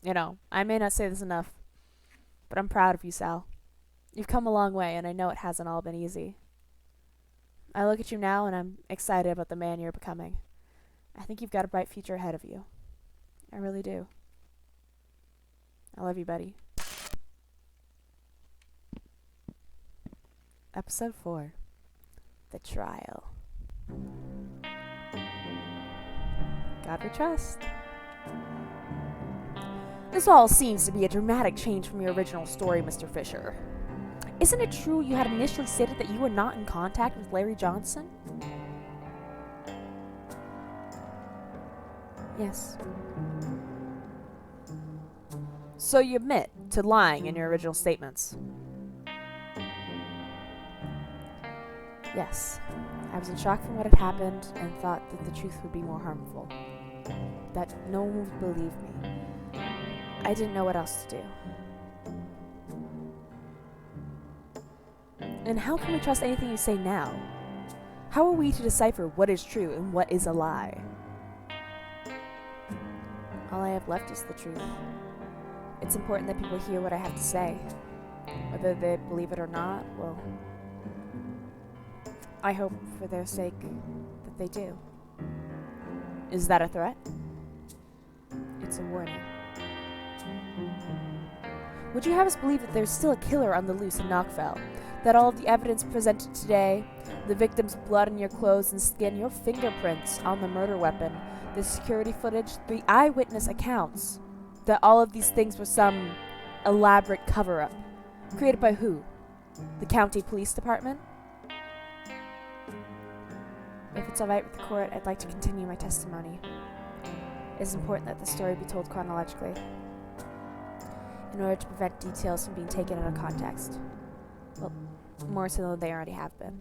You know, I may not say this enough, but I'm proud of you, Sal. You've come a long way, and I know it hasn't all been easy. I look at you now, and I'm excited about the man you're becoming. I think you've got a bright future ahead of you. I really do. I love you, buddy. Episode 4. The Trial. God we trust. This all seems to be a dramatic change from your original story, Mr. Fisher. Isn't it true you had initially stated that you were not in contact with Larry Johnson? Yes. So you admit to lying in your original statements? Yes. I was in shock from what had happened and thought that the truth would be more harmful. That no one would believe me. I didn't know what else to do. And how can we trust anything you say now? How are we to decipher what is true and what is a lie? All I have left is the truth. It's important that people hear what I have to say. Whether they believe it or not, well, I hope for their sake that they do. Is that a threat? It's a warning. Would you have us believe that there's still a killer on the loose in Knockfell? That all of the evidence presented today, the victim's blood on your clothes and skin, your fingerprints on the murder weapon, the security footage, the eyewitness accounts, that all of these things were some elaborate cover-up? Created by who? The county police department? If it's alright with the court, I'd like to continue my testimony. It is important that the story be told chronologically, in order to prevent details from being taken out of context. Well, more so than they already have been.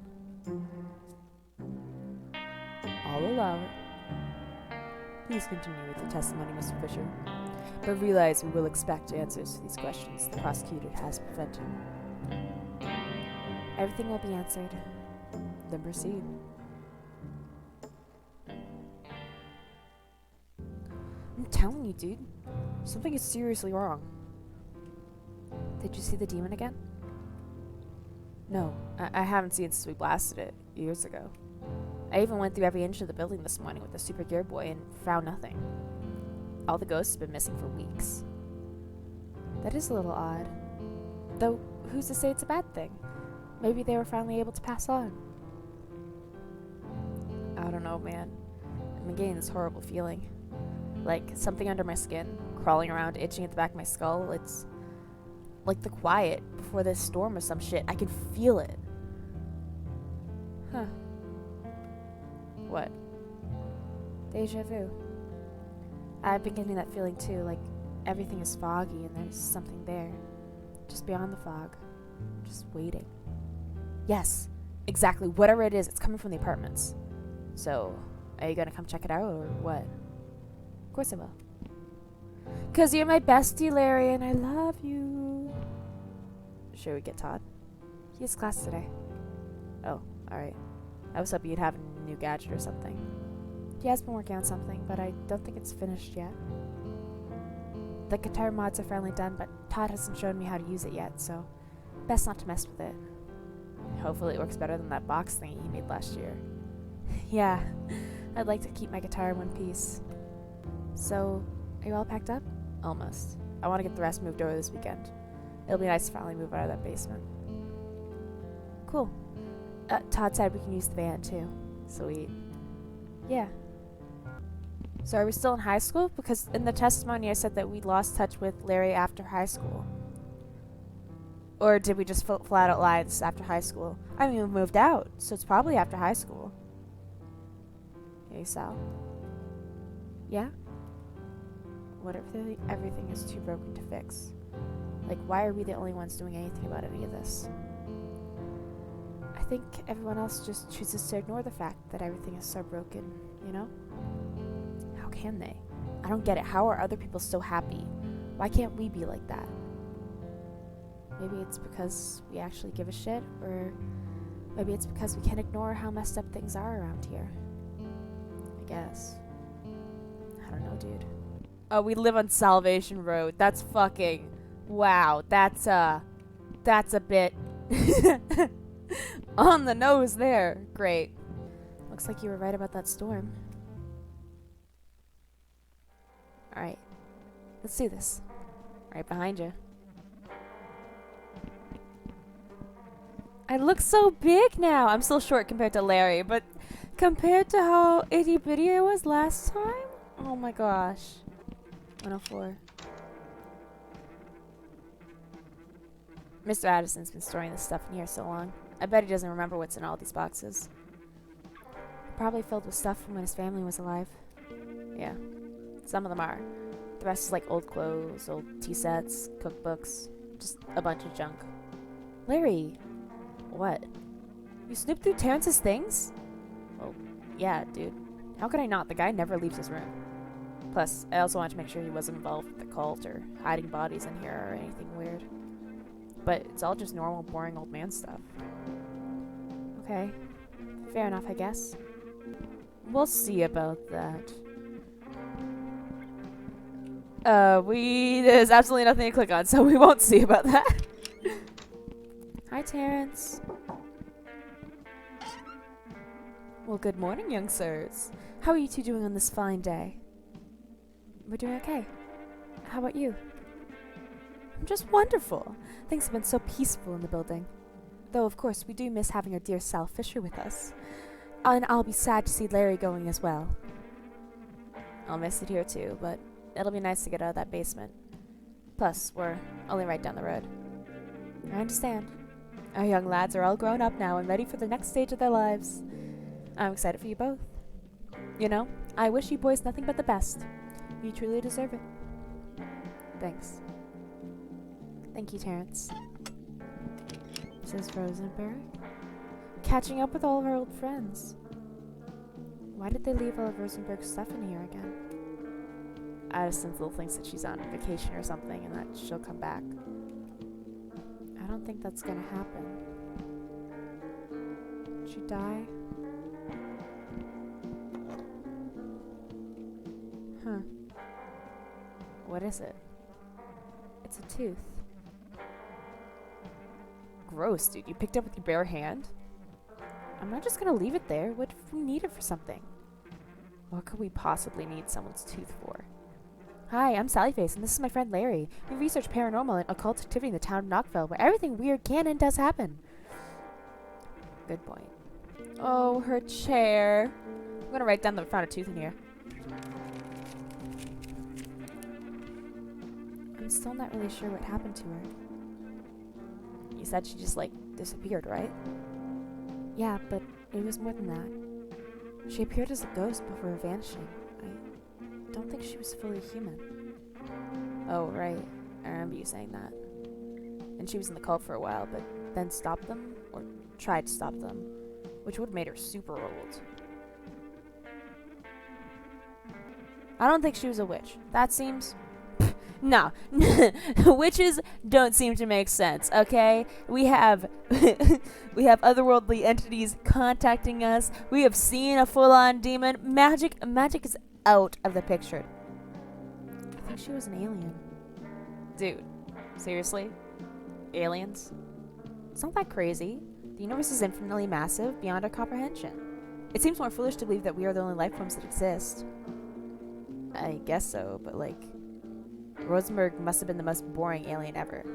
I'll allow it. Please continue with your testimony, Mr. Fisher. But realize we will expect answers to these questions the prosecutor has prevented. Everything will be answered. Then proceed. I'm telling you, dude. Something is seriously wrong. Did you see the demon again? No, I haven't seen it since we blasted it years ago. I even went through every inch of the building this morning with the Super Gear Boy and found nothing. All the ghosts have been missing for weeks. That is a little odd. Though, who's to say it's a bad thing? Maybe they were finally able to pass on. I don't know, man. I'm getting this horrible feeling. Like something under my skin, crawling around, itching at the back of my skull. It's like the quiet before this storm or some shit. I can feel it. Huh. What? Deja vu. I've been getting that feeling too, like everything is foggy and there's something there. Just beyond the fog. Just waiting. Yes, exactly. Whatever it is, it's coming from the apartments. So, are you gonna come check it out or what? Of course I will. 'Cause you're my bestie, Larry, and I love you. Should we get Todd? He has class today. Oh, alright. I was hoping you'd have a new gadget or something. He has been working on something, but I don't think it's finished yet. The guitar mods are finally done, but Todd hasn't shown me how to use it yet, so best not to mess with it. Hopefully it works better than that box thing he made last year. Yeah, I'd like to keep my guitar in one piece. So, are you all packed up? Almost. I want to get the rest moved over this weekend. It'll be nice to finally move out of that basement. Cool. Todd said we can use the van too. Sweet. Yeah. So are we still in high school? Because in the testimony I said that we lost touch with Larry after high school. Or did we just flat out lie this is after high school? I mean, we moved out, so it's probably after high school. Hey, Sal? Yeah? What if everything is too broken to fix? Like, why are we the only ones doing anything about any of this? I think everyone else just chooses to ignore the fact that everything is so broken, you know? How can they? I don't get it. How are other people so happy? Why can't we be like that? Maybe it's because we actually give a shit, or maybe it's because we can't ignore how messed up things are around here. I guess. I don't know, dude. Oh, we live on Salvation Road. That's fucking... Wow, that's a bit... on the nose there. Great. Looks like you were right about that storm. Alright. Let's do this. Right behind you. I look so big now. I'm still short compared to Larry, but compared to how itty bitty I was last time? Oh my gosh. 104. Mr. Addison's been storing this stuff in here so long. I bet he doesn't remember what's in all these boxes. Probably filled with stuff from when his family was alive. Yeah. Some of them are. The rest is like old clothes, old tea sets, cookbooks, just a bunch of junk. Larry! What? You snooped through Terrence's things? Well, yeah, dude. How could I not? The guy never leaves his room. Plus, I also wanted to make sure he wasn't involved with the cult or hiding bodies in here or anything weird. But it's all just normal, boring old man stuff. Okay. Fair enough, I guess. We'll see about that. There's absolutely nothing to click on, so we won't see about that. Hi, Terrence. Well, good morning, young sirs. How are you two doing on this fine day? We're doing okay. How about you? I'm just wonderful. Things have been so peaceful in the building. Though, of course, we do miss having our dear Sal Fisher with us. And I'll be sad to see Larry going as well. I'll miss it here too, but it'll be nice to get out of that basement. Plus, we're only right down the road. I understand. Our young lads are all grown up now and ready for the next stage of their lives. I'm excited for you both. You know, I wish you boys nothing but the best. You truly deserve it. Thanks. Thank you, Terrence. Says Rosenberg. Catching up with all of our old friends. Why did they leave all of Rosenberg's stuff in here again? Addison still thinks that she's on vacation or something and that she'll come back. I don't think that's gonna happen. Did she die? Huh. What is it? It's a tooth. Gross, dude. You picked it up with your bare hand? I'm not just gonna leave it there. What if we need it for something? What could we possibly need someone's tooth for? Hi, I'm Sallyface, and this is my friend Larry. We research paranormal and occult activity in the town of Knockville, where everything weird can and does happen. Good point. Oh, her chair. I'm gonna write down that we found a tooth in here. I'm still not really sure what happened to her. You said she just, like, disappeared, right? Yeah, but it was more than that. She appeared as a ghost before vanishing. I don't think she was fully human. Oh, right. I remember you saying that. And she was in the cult for a while, but then stopped them? Or tried to stop them. Which would have made her super old. I don't think she was a witch. That seems... No. Witches don't seem to make sense, okay? We have we have otherworldly entities contacting us. We have seen a full-on demon. Magic is out of the picture. I think she was an alien. Dude, seriously? Aliens? It's not that crazy. The universe is infinitely massive, beyond our comprehension. It seems more foolish to believe that we are the only life forms that exist. I guess so, but like... Rosenberg must have been the most boring alien ever.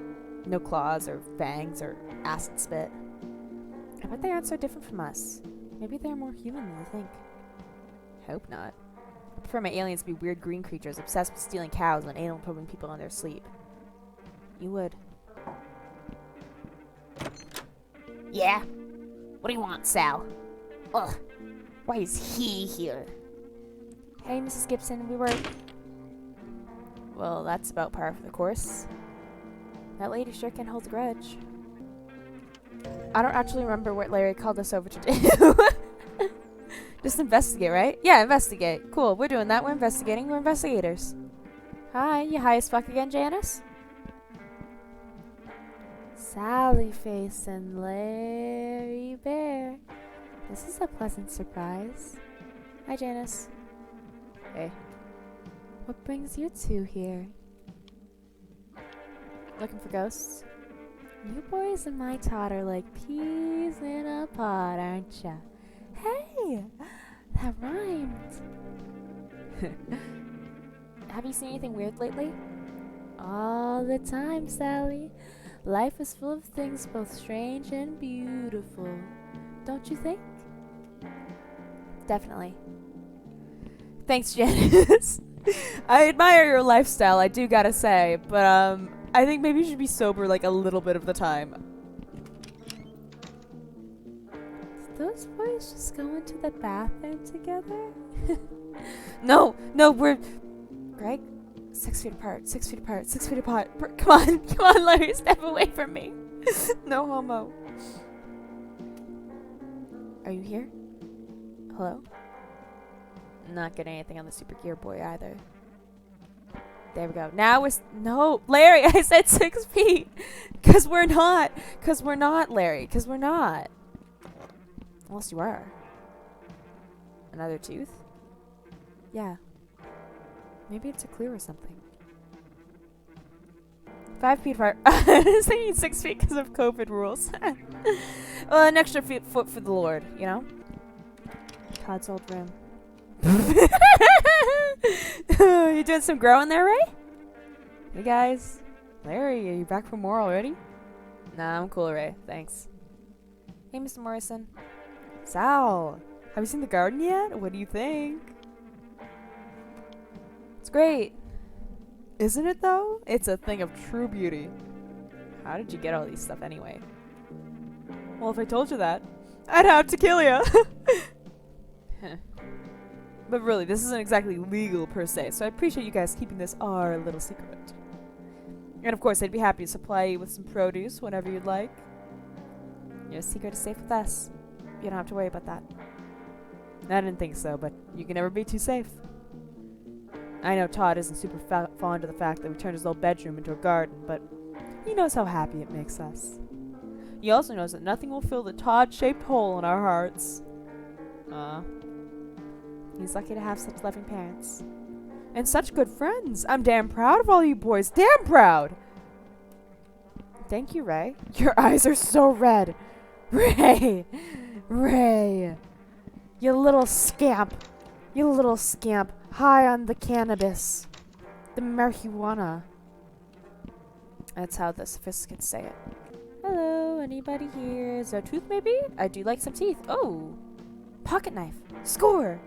No claws or fangs or acid spit. I bet they aren't so different from us. Maybe they're more human than you think. Hope not. I prefer my aliens to be weird green creatures obsessed with stealing cows and anal probing people in their sleep. You would. Yeah? What do you want, Sal? Ugh. Why is he here? Hey, Mrs. Gibson, we were... Well, that's about par for the course. That lady sure can hold a grudge. I don't actually remember what Larry called us over to do. Just investigate, right? Yeah, investigate. Cool, we're doing that. We're investigating. We're investigators. Hi, you high as fuck again, Janice? Sallyface and Larry Bear. This is a pleasant surprise. Hi, Janice. Hey. What brings you two here? Looking for ghosts? You boys and my Todd are like peas in a pod, aren't ya? Hey! That rhymed! Have you seen anything weird lately? All the time, Sally. Life is full of things both strange and beautiful. Don't you think? Definitely. Thanks, Janice. I admire your lifestyle, I do gotta say, but I think maybe you should be sober like a little bit of the time. Did those boys just go into the bathroom together? No, we're... Greg? 6 feet apart, 6 feet apart, 6 feet apart. Come on, Larry, step away from me. No homo. Are you here? Hello? Not getting anything on the super gear boy either. There we go. Now we're... No, Larry, I said 6 feet. Cause we're not, Larry. Cause we're not. Unless you are. Another tooth? Yeah. Maybe it's a clue or something. 5 feet apart. I was thinking 6 feet because of COVID rules. Well, an extra foot for the Lord, you know? Todd's old room. You doing some growing there, Ray? Hey guys. Larry, are you back from war already? Nah, I'm cool, Ray. Thanks. Hey, Mr. Morrison. Sal, have you seen the garden yet? What do you think? It's great. Isn't it though? It's a thing of true beauty. How did you get all these stuff anyway? Well, if I told you that, I'd have to kill you. But really, this isn't exactly legal per se, so I appreciate you guys keeping this our little secret. And of course, I'd be happy to supply you with some produce whenever you'd like. Your secret is safe with us. You don't have to worry about that. I didn't think so, but you can never be too safe. I know Todd isn't super fond of the fact that we turned his old bedroom into a garden, but he knows how happy it makes us. He also knows that nothing will fill the Todd-shaped hole in our hearts. He's lucky to have such loving parents. And such good friends. I'm damn proud of all you boys. Damn proud! Thank you, Ray. Your eyes are so red. Ray! Ray! You little scamp. You little scamp. High on the cannabis. The marijuana. That's how the sophisticates say it. Hello, anybody here? Is there a tooth maybe? I do like some teeth. Oh! Pocket knife. Score!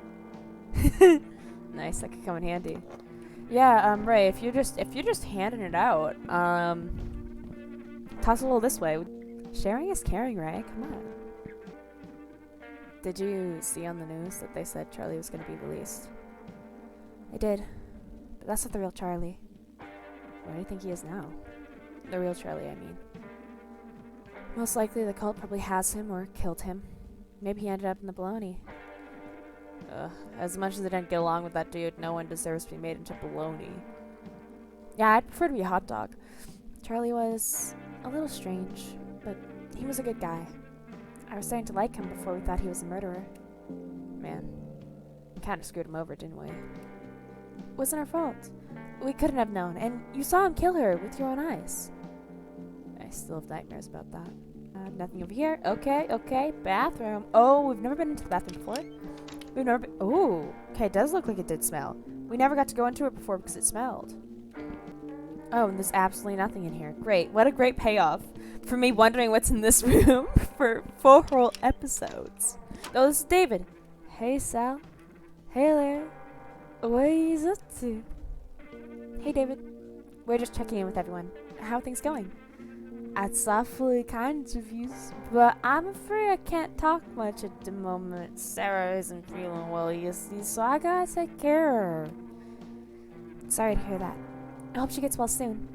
Nice, that could come in handy. Yeah, Ray, if you're just handing it out, toss a little this way. Sharing is caring, Ray. Come on. Did you see on the news that they said Charlie was going to be released? I did, but that's not the real Charlie. Where do you think he is now? The real Charlie, I mean. Most likely the cult probably has him or killed him. Maybe he ended up in the baloney. As much as I didn't get along with that dude, no one deserves to be made into baloney. Yeah, I'd prefer to be a hot dog. Charlie was a little strange, but he was a good guy. I was starting to like him before we thought he was a murderer. Man, we kind of screwed him over, didn't we? It wasn't our fault. We couldn't have known, and you saw him kill her with your own eyes. I still have nightmares about that. Nothing over here. Okay. Bathroom. Oh, we've never been into the bathroom before. We've never been... Ooh. Okay, it does look like it did smell. We never got to go into it before because it smelled. Oh, and there's absolutely nothing in here. Great. What a great payoff for me wondering what's in this room for 4 whole episodes. Oh, this is David. Hey, Sal. Hey, Larry. What are you up to? Hey, David. We're just checking in with everyone. How are things going? That's awfully kind of you, but I'm afraid I can't talk much at the moment. Sarah isn't feeling well, you see, so I gotta take care of her. Sorry to hear that. I hope she gets well soon.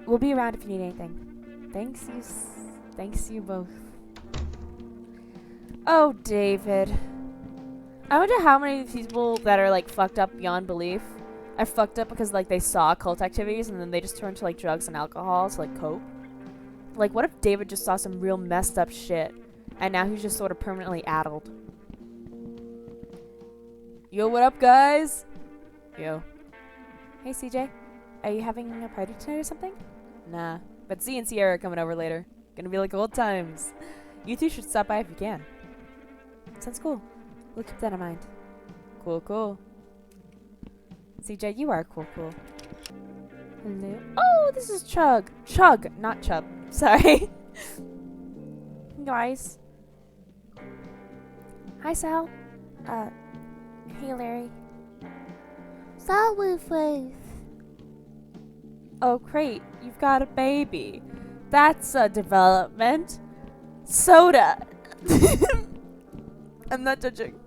We'll be around if you need anything. Thanks you both. Oh, David. I wonder how many people that are like fucked up beyond belief are fucked up because like they saw cult activities and then they just turned to like drugs and alcohol to like cope. Like, what if David just saw some real messed up shit, and now he's just sort of permanently addled? Yo, what up, guys? Yo. Hey, CJ. Are you having a party tonight or something? Nah, but Z and Sierra are coming over later. Gonna be like old times. You two should stop by if you can. Sounds cool. We'll keep that in mind. Cool, cool. CJ, you are cool. Hello? Oh, this is Chug. Chug, not Chub. Sorry. Guys. Hi, Sal. Hey, Larry. Sal with Faith. Oh, great. You've got a baby. That's a development. Soda. I'm not judging.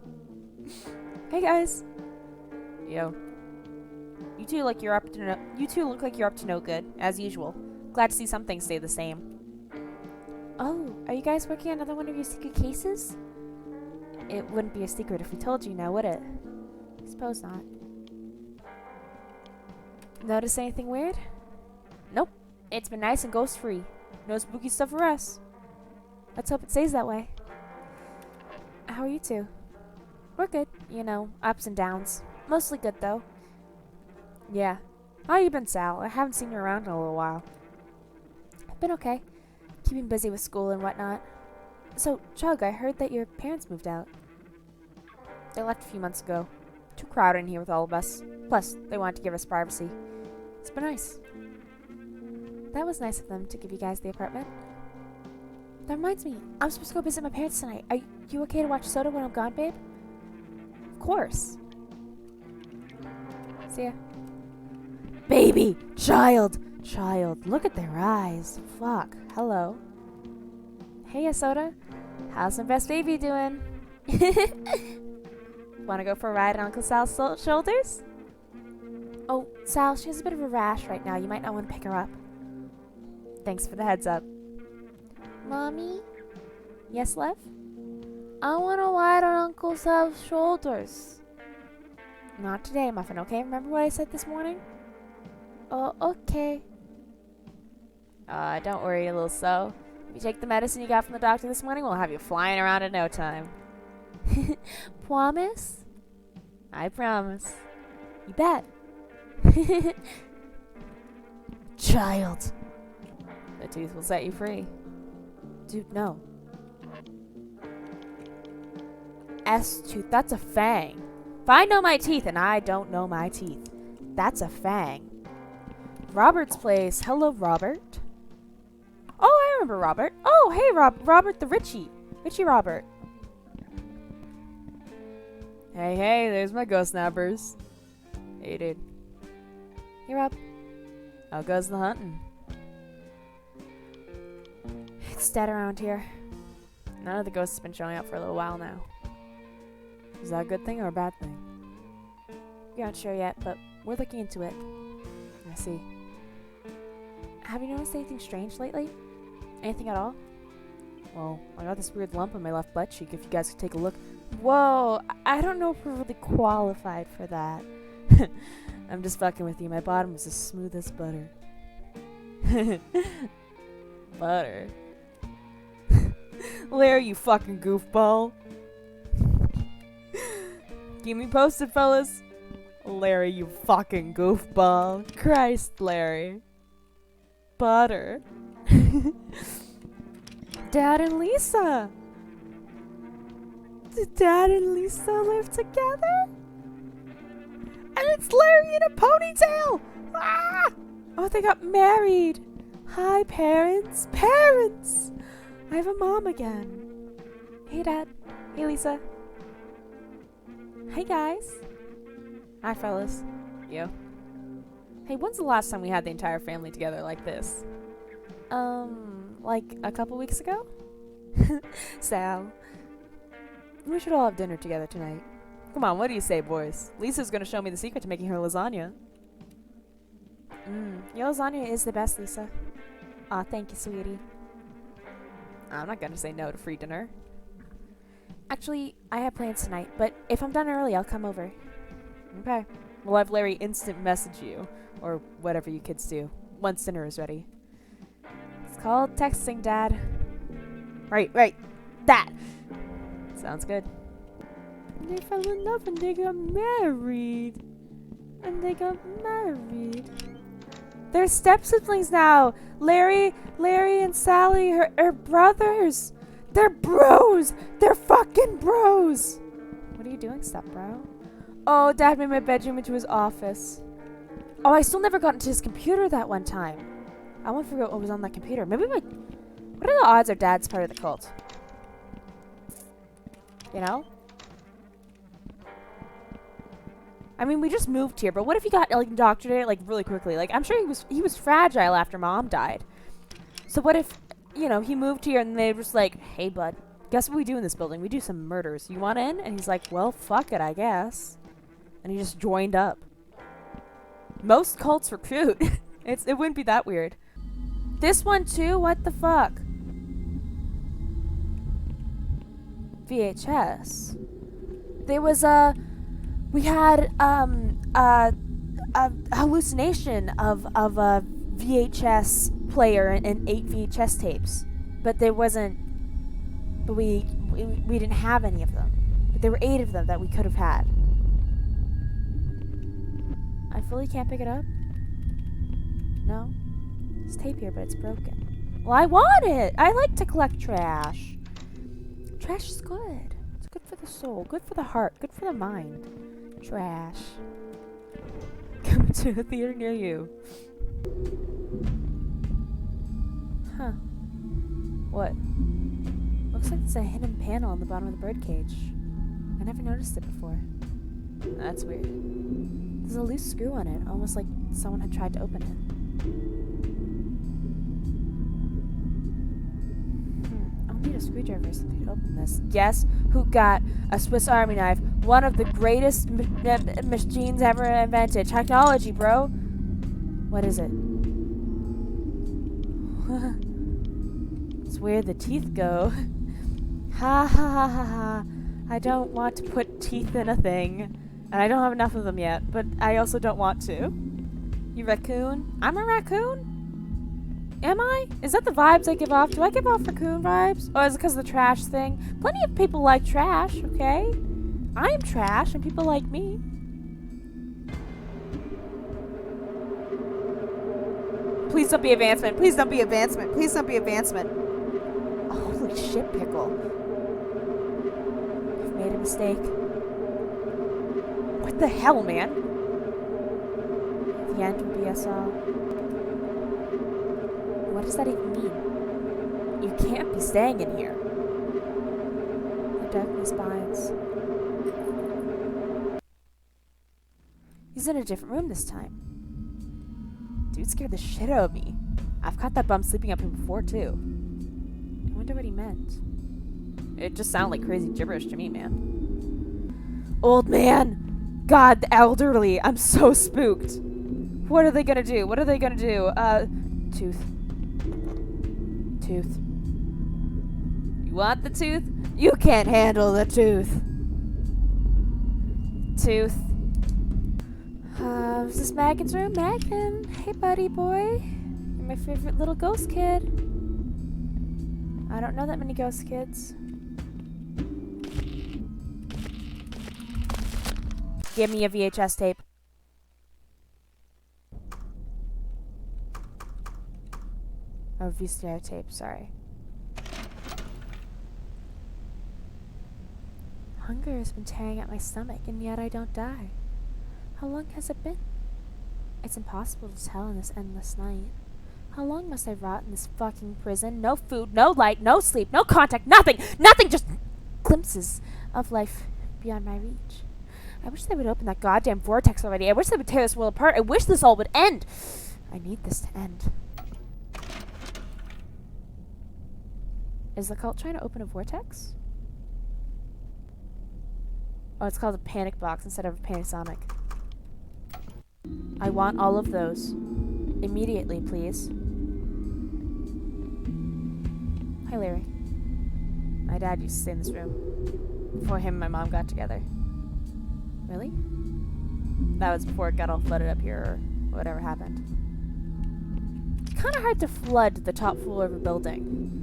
Hey, guys. Yo. You two look like you're up to no good, as usual. Glad to see some things stay the same. Oh, are you guys working on another one of your secret cases? It wouldn't be a secret if we told you now, would it? Suppose not. Notice anything weird? Nope. It's been nice and ghost-free. No spooky stuff for us. Let's hope it stays that way. How are you two? We're good. You know, ups and downs. Mostly good, though. Yeah. How you been, Sal? I haven't seen you around in a little while. I've been okay. Keeping busy with school and whatnot. So, Chug, I heard that your parents moved out. They left a few months ago. Too crowded in here with all of us. Plus, they wanted to give us privacy. It's been nice. That was nice of them to give you guys the apartment. That reminds me, I'm supposed to go visit my parents tonight. Are you okay to watch Soda when I'm gone, babe? Of course. See ya. Baby! Child! Look at their eyes. Fuck. Hello. Hey, Soda. How's my best baby doing? Wanna go for a ride on Uncle Sal's shoulders? Oh, Sal, she has a bit of a rash right now. You might not want to pick her up. Thanks for the heads up. Mommy? Yes, love? I want to ride on Uncle Sal's shoulders. Not today, Muffin, okay? Remember what I said this morning? Oh, okay. Don't worry, little so. If you take the medicine you got from the doctor this morning, we'll have you flying around in no time. Promise? I promise. You bet. Child. The tooth will set you free. Dude, no. S-tooth, that's a fang. If I know my teeth and I don't know my teeth, that's a fang. Robert's place. Hello, Robert. Oh, I remember Robert. Oh, hey, Robert the Richie. Richie Robert. Hey, there's my ghost snappers. Hey, dude. Hey, Rob. How goes the hunting? It's dead around here. None of the ghosts have been showing up for a little while now. Is that a good thing or a bad thing? We're not sure yet, but we're looking into it. I see. Have you noticed anything strange lately? Anything at all? Well, I got this weird lump on my left butt cheek if you guys could take a look. Whoa, I don't know if we're really qualified for that. I'm just fucking with you. My bottom is as smooth as butter. Butter? Larry, you fucking goofball. Keep me posted, fellas. Larry, you fucking goofball. Christ, Larry. Butter. Dad and Lisa. Did Dad and Lisa live together? And it's Larry in a ponytail! Ah! Oh, they got married. Hi, parents. Parents! I have a mom again. Hey, Dad. Hey, Lisa. Hey, guys. Hi, fellas. You. Hey, when's the last time we had the entire family together like this? Like a couple weeks ago? Sal. We should all have dinner together tonight. Come on, what do you say, boys? Lisa's gonna show me the secret to making her lasagna. Your lasagna is the best, Lisa. Aw, thank you, sweetie. I'm not gonna say no to free dinner. Actually, I have plans tonight, but if I'm done early, I'll come over. Okay. We'll have Larry instant message you, or whatever you kids do, once dinner is ready. It's called texting, Dad. Right. That! Sounds good. They fell in love and they got married. And they got married. They're step-siblings now! Larry and Sally are brothers! They're bros! They're fucking bros! What are you doing, step-bro? Oh, Dad made my bedroom into his office. Oh, I still never got into his computer that one time. I want to figure out what was on that computer. Maybe what are the odds our dad's part of the cult? You know? I mean, we just moved here, but what if he got like indoctrinated like really quickly? Like, I'm sure he was fragile after Mom died. So what if, you know, he moved here and they were just like, hey, bud, guess what we do in this building? We do some murders. You want in? And he's like, well, fuck it, I guess. And he just joined up. Most cults recruit. It wouldn't be that weird. This one too? What the fuck? VHS. There was we had a hallucination of a VHS player and 8 VHS tapes, but there wasn't. But we didn't have any of them. But there were 8 of them that we could have had. I fully can't pick it up. No, it's tape here, but it's broken. Well, I want it. I like to collect trash. Trash is good. It's good for the soul, good for the heart, good for the mind. Trash. Coming to a theater near you. Huh. What? Looks like there's a hidden panel on the bottom of the birdcage. I never noticed it before. That's weird. There's a loose screw on it, almost like someone had tried to open it. I'll need a screwdriver or something to open this. Guess who got a Swiss Army knife? One of the greatest machines ever invented. Technology, bro. What is it? It's where the teeth go. Ha ha ha ha ha. I don't want to put teeth in a thing. And I don't have enough of them yet, but I also don't want to. You raccoon? I'm a raccoon? Am I? Is that the vibes I give off? Do I give off raccoon vibes? Or is it because of the trash thing? Plenty of people like trash, okay? I'm trash and people like me. Please don't be advancement. Please don't be advancement. Please don't be advancement. Oh, holy shit, Pickle. I've made a mistake. What the hell, man? The end would be us all. What does that even mean? You can't be staying in here. The darkness binds. He's in a different room this time. Dude scared the shit out of me. I've caught that bum sleeping up here before, too. I wonder what he meant. It just sounded like crazy gibberish to me, man. Old man! God, the elderly. I'm so spooked. What are they gonna do? What are they gonna do? Tooth. Tooth. You want the tooth? You can't handle the tooth. Tooth. Is this Megan's room? Megan. Hey, buddy boy. You're my favorite little ghost kid. I don't know that many ghost kids. Give me a VHS tape. Oh, VCR tape, sorry. Hunger has been tearing at my stomach, and yet I don't die. How long has it been? It's impossible to tell in this endless night. How long must I rot in this fucking prison? No food, no light, no sleep, no contact, nothing! Nothing! Just glimpses of life beyond my reach. I wish they would open that goddamn vortex already. I wish they would tear this world apart. I wish this all would end. I need this to end. Is the cult trying to open a vortex? Oh, it's called a panic box instead of a Panasonic. I want all of those. Immediately, please. Hi, Larry. My dad used to stay in this room. Before him and my mom got together. Really? That was before it got all flooded up here, or whatever happened. It's kind of hard to flood the top floor of a building.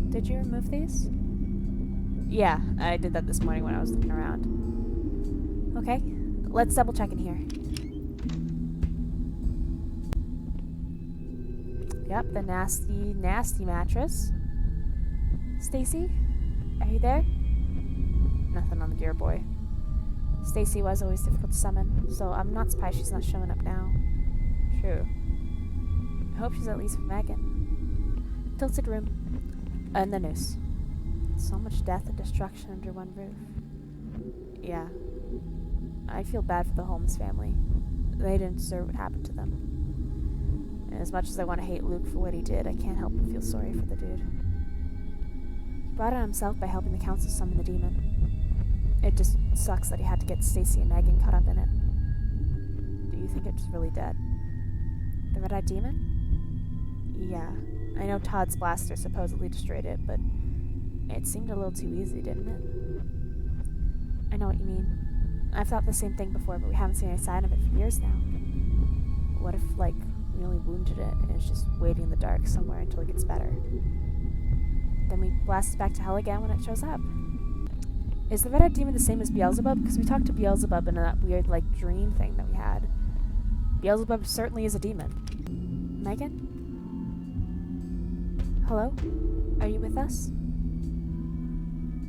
Did you remove these? Yeah, I did that this morning when I was looking around. Okay, let's double check in here. Yep, the nasty, nasty mattress. Stacy, are you there? Nothing on the gear, boy. Stacy was always difficult to summon, so I'm not surprised she's not showing up now. True. I hope she's at least with Megan. Tilted room. And the noose. So much death and destruction under one roof. Yeah. I feel bad for the Holmes family. They didn't deserve what happened to them. And as much as I want to hate Luke for what he did, I can't help but feel sorry for the dude. He brought it on himself by helping the council summon the demon. It just sucks that he had to get Stacy and Megan caught up in it. Do you think it's really dead? The red-eyed demon? Yeah. I know Todd's blaster supposedly destroyed it, but it seemed a little too easy, didn't it? I know what you mean. I've thought the same thing before, but we haven't seen any sign of it for years now. What if, like, we only wounded it and it's just waiting in the dark somewhere until it gets better? Then we blast it back to hell again when it shows up. Is the red-eyed demon the same as Beelzebub? Because we talked to Beelzebub in that weird, like, dream thing that we had. Beelzebub certainly is a demon. Megan? Hello? Are you with us?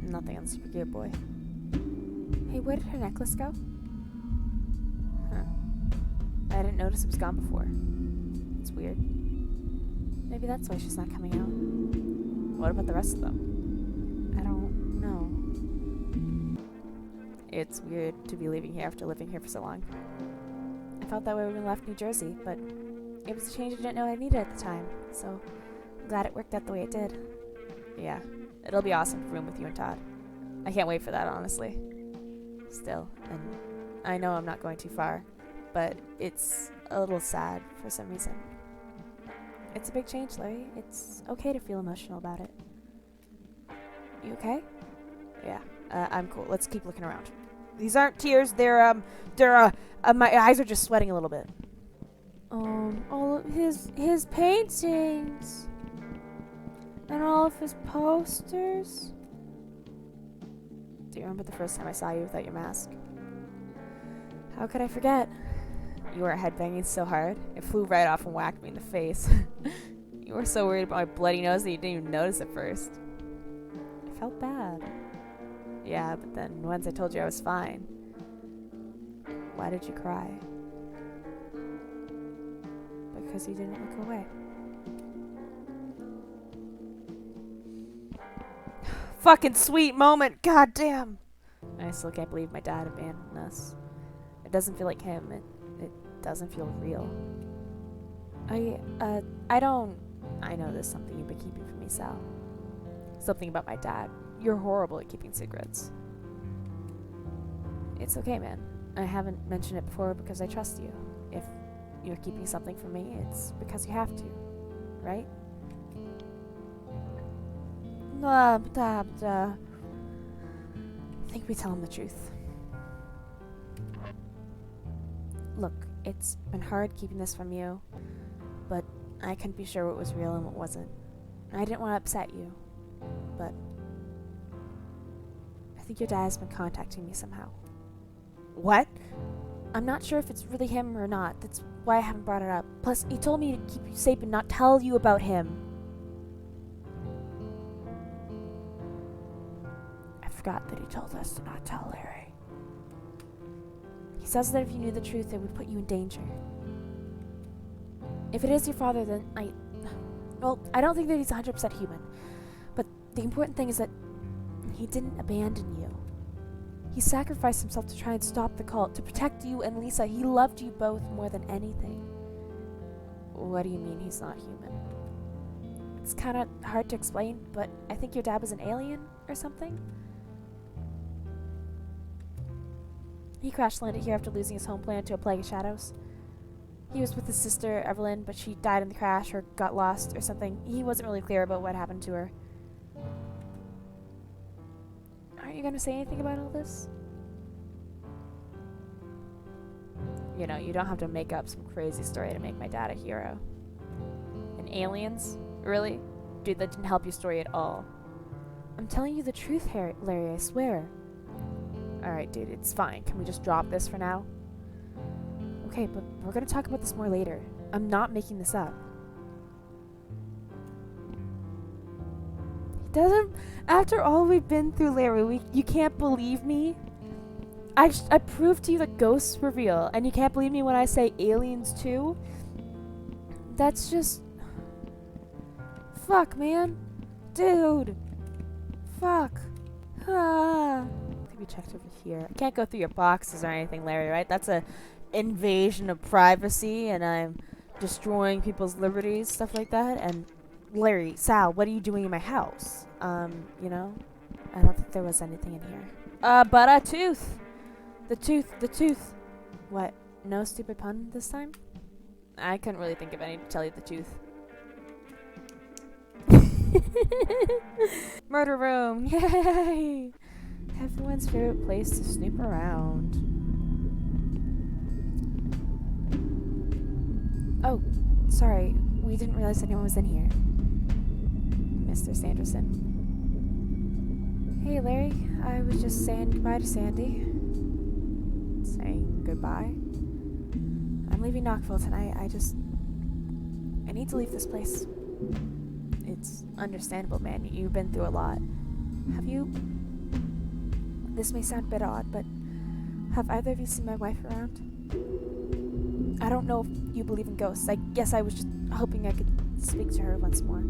Nothing on Super Gear Boy. Hey, where did her necklace go? Huh. I didn't notice it was gone before. It's weird. Maybe that's why she's not coming out. What about the rest of them? I don't know. It's weird to be leaving here after living here for so long. I felt that way when we left New Jersey, but it was a change I didn't know I needed at the time, so I'm glad it worked out the way it did. Yeah, it'll be awesome to room with you and Todd. I can't wait for that, honestly. Still, and I know I'm not going too far, but it's a little sad for some reason. It's a big change, Larry. It's okay to feel emotional about it. You okay? Yeah, I'm cool. Let's keep looking around. These aren't tears, they're my eyes are just sweating a little bit. All of his paintings. And all of his posters. Do you remember the first time I saw you without your mask? How could I forget? You were headbanging so hard, it flew right off and whacked me in the face. You were so worried about my bloody nose that you didn't even notice at first. I felt bad. Yeah, but then once I told you I was fine, why did you cry? Because you didn't look away. Fucking sweet moment, goddamn! I still can't believe my dad abandoned us. It doesn't feel like him, it doesn't feel real. I know there's something you've been keeping from me, Sal. Something about my dad. You're horrible at keeping secrets. It's okay, man. I haven't mentioned it before because I trust you. If you're keeping something from me, it's because you have to, right? I think we tell him the truth. Look, it's been hard keeping this from you, but I couldn't be sure what was real and what wasn't. I didn't want to upset you, but I think your dad has been contacting me somehow. What? I'm not sure if it's really him or not. That's why I haven't brought it up. Plus, he told me to keep you safe and not tell you about him. I forgot that he told us to not tell Larry. He says that if you knew the truth, it would put you in danger. If it is your father, then I don't think that he's 100% human. But the important thing is that he didn't abandon you. He sacrificed himself to try and stop the cult, to protect you and Lisa. He loved you both more than anything. What do you mean he's not human? It's kind of hard to explain, but I think your dad was an alien or something. He crash landed here after losing his home planet to a plague of shadows. He was with his sister, Evelyn, but she died in the crash or got lost or something. He wasn't really clear about what happened to her. Aren't you going to say anything about all this? You know, you don't have to make up some crazy story to make my dad a hero. And aliens? Really? Dude, that didn't help your story at all. I'm telling you the truth, Larry, I swear. Alright, dude, it's fine. Can we just drop this for now? Okay, but we're gonna talk about this more later. I'm not making this up. He doesn't... After all we've been through, Larry, you can't believe me? I proved to you that ghosts were real, and you can't believe me when I say aliens too? That's just... Fuck, man. Dude. Fuck. Ah. We checked over here. I can't go through your boxes or anything, Larry, right? That's a invasion of privacy, and I'm destroying people's liberties, stuff like that. And Larry, Sal, what are you doing in my house? You know? I don't think there was anything in here. But a tooth! The tooth. What? No stupid pun this time? I couldn't really think of any to tell you the truth. Murder room! Yay! Everyone's favorite place to snoop around. Oh, sorry. We didn't realize anyone was in here. Mr. Sanderson. Hey, Larry. I was just saying goodbye to Sandy. Saying goodbye? I'm leaving Knoxville tonight. I need to leave this place. It's understandable, man. You've been through a lot. Have you... This may sound a bit odd, but have either of you seen my wife around? I don't know if you believe in ghosts. I guess I was just hoping I could speak to her once more.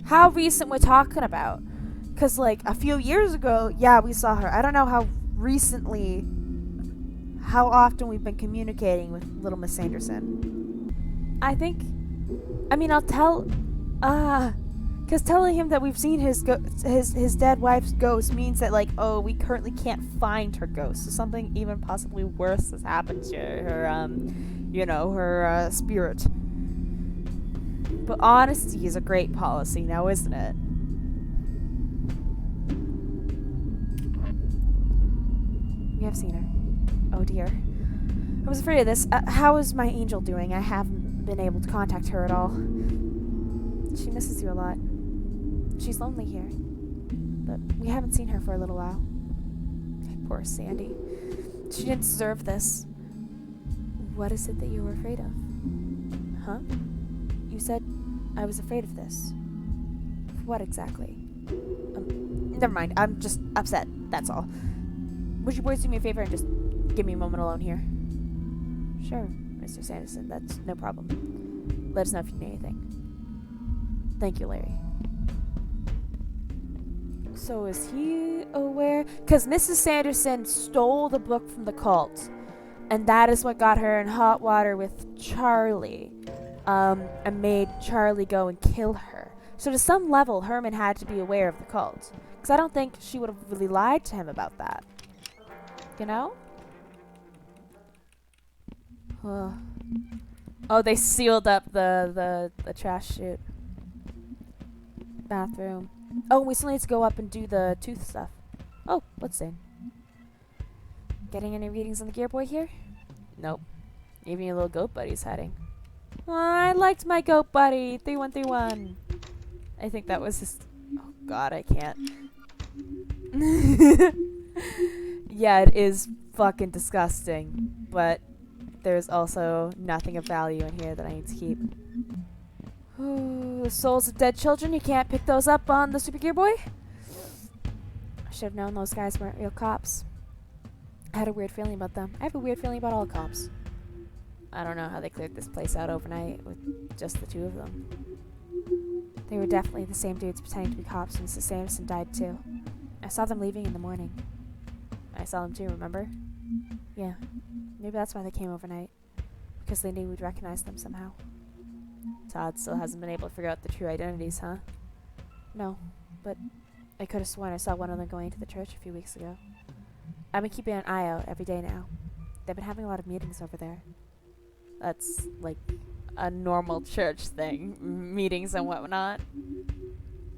How recent we're talking about? Because, like, a few years ago, yeah, we saw her. I don't know how recently, how often we've been communicating with little Miss Sanderson. I mean, I'll tell, because telling him that we've seen his dead wife's ghost means that, like, oh, we currently can't find her ghost. So something even possibly worse has happened to her, you know, her, spirit. But honesty is a great policy now, isn't it? We have seen her. Oh dear. I was afraid of this. How is my angel doing? I haven't been able to contact her at all. She misses you a lot. She's lonely here. But we haven't seen her for a little while. Poor Sandy. She didn't deserve this. What is it that you were afraid of? Huh? You said I was afraid of this. What exactly? Never mind. I'm just upset. That's all. Would you boys do me a favor and just give me a moment alone here? Sure, Mr. Sanderson. That's no problem. Let us know if you need anything. Thank you, Larry. So is he aware? Because Mrs. Sanderson stole the book from the cult. And that is what got her in hot water with Charlie. And made Charlie go and kill her. So to some level, Herman had to be aware of the cult. Because I don't think she would have really lied to him about that. You know? Oh, they sealed up the trash chute. Bathroom. Oh, we still need to go up and do the tooth stuff. Oh, let's see. Getting any readings on the gear boy here? Nope. Even your little goat buddy's hiding. Oh, I liked my goat buddy. 3131. I think that was just... Oh, God, I can't. Yeah, it is fucking disgusting. But there's also nothing of value in here that I need to keep. Ooh, the souls of dead children. You can't pick those up on the Super Gear Boy? I should have known those guys weren't real cops. I had a weird feeling about them. I have a weird feeling about all cops. I don't know how they cleared this place out overnight with just the two of them. They were definitely the same dudes pretending to be cops when Mrs. Sanderson died too. I saw them leaving in the morning. I saw them too, remember? Yeah. Maybe that's why they came overnight. Because they knew we'd recognize them somehow. Todd still hasn't been able to figure out the true identities, huh? No, but I could have sworn I saw one of them going into the church a few weeks ago. I've been keeping an eye out every day now. They've been having a lot of meetings over there. That's like a normal church thing. Meetings and whatnot.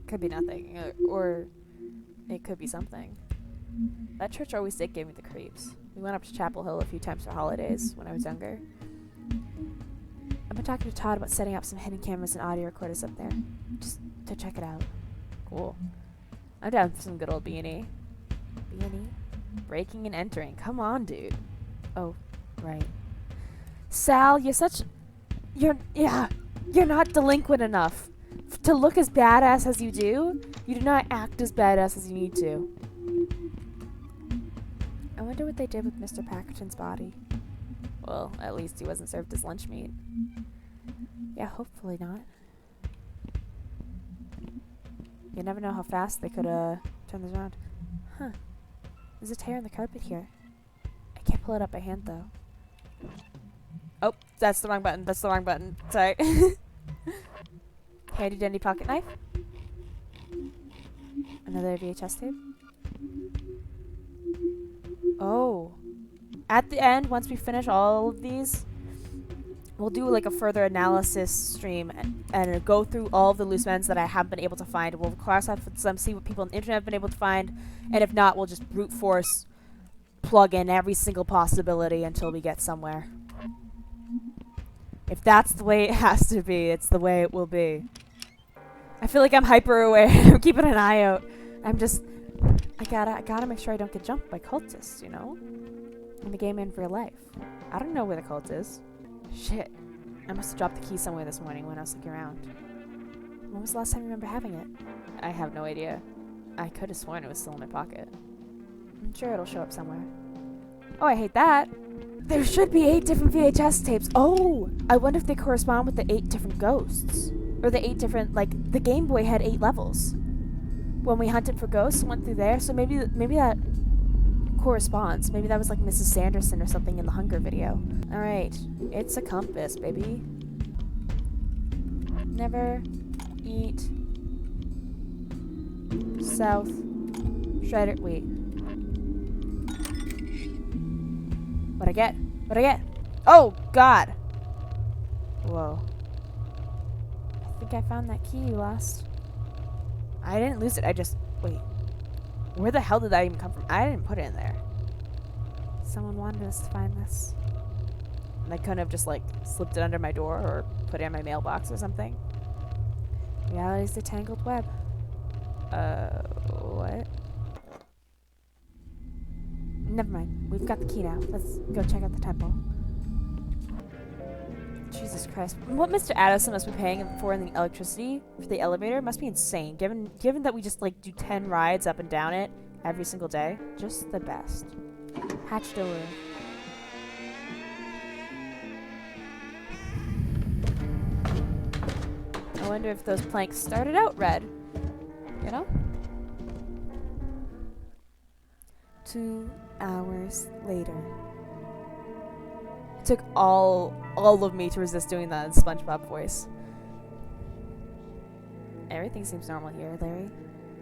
Could be nothing. Or it could be something. That church always did give me the creeps. We went up to Chapel Hill a few times for holidays when I was younger. I've been talking to Todd about setting up some hidden cameras and audio recorders up there. Just to check it out. Cool. I'm down for some good old B&E. B&E? Breaking and entering. Come on, dude. Oh, right. Sal, you're not delinquent enough. To look as badass as you do not act as badass as you need to. I wonder what they did with Mr. Packerton's body. Well, at least he wasn't served as lunch meat. Yeah, hopefully not. You never know how fast they could, turn this around. Huh. There's a tear in the carpet here. I can't pull it up by hand, though. Oh, that's the wrong button. That's the wrong button. Sorry. Handy dandy pocket knife. Another VHS tape. Oh. At the end, once we finish all of these, we'll do like a further analysis stream and go through all of the loose ends that I haven't been able to find. We'll cross off with some, see what people on the internet have been able to find, and if not, we'll just brute force plug in every single possibility until we get somewhere. If that's the way it has to be, it's the way it will be. I feel like I'm hyper aware. I'm keeping an eye out. I gotta make sure I don't get jumped by cultists, you know? In the game and real life. I don't know where the cult is. Shit. I must have dropped the key somewhere this morning when I was looking around. When was the last time you remember having it? I have no idea. I could have sworn it was still in my pocket. I'm sure it'll show up somewhere. Oh, I hate that. There should be 8 different VHS tapes. Oh! I wonder if they correspond with the 8 different ghosts. Or the 8 different, like, the Game Boy had 8 levels. When we hunted for ghosts, went through there, so maybe that corresponds. Maybe that was like Mrs. Sanderson or something in the Hunger video. Alright, it's a compass, baby. Never eat south shredder. Wait. What'd I get? What'd I get? Oh, God! Whoa. I think I found that key you lost. I didn't lose it, I just... Wait. Where the hell did that even come from? I didn't put it in there. Someone wanted us to find this. And I couldn't have just, like, slipped it under my door or put it in my mailbox or something. Reality's a tangled web. What? Never mind. We've got the key now. Let's go check out the temple. Jesus Christ. What Mr. Addison must be paying for in the electricity for the elevator must be insane, given that we just, like, do 10 rides up and down it every single day. Just the best. Hatch door. I wonder if those planks started out red. You know? 2 hours later. It took all of me to resist doing that in SpongeBob voice. Everything seems normal here, Larry.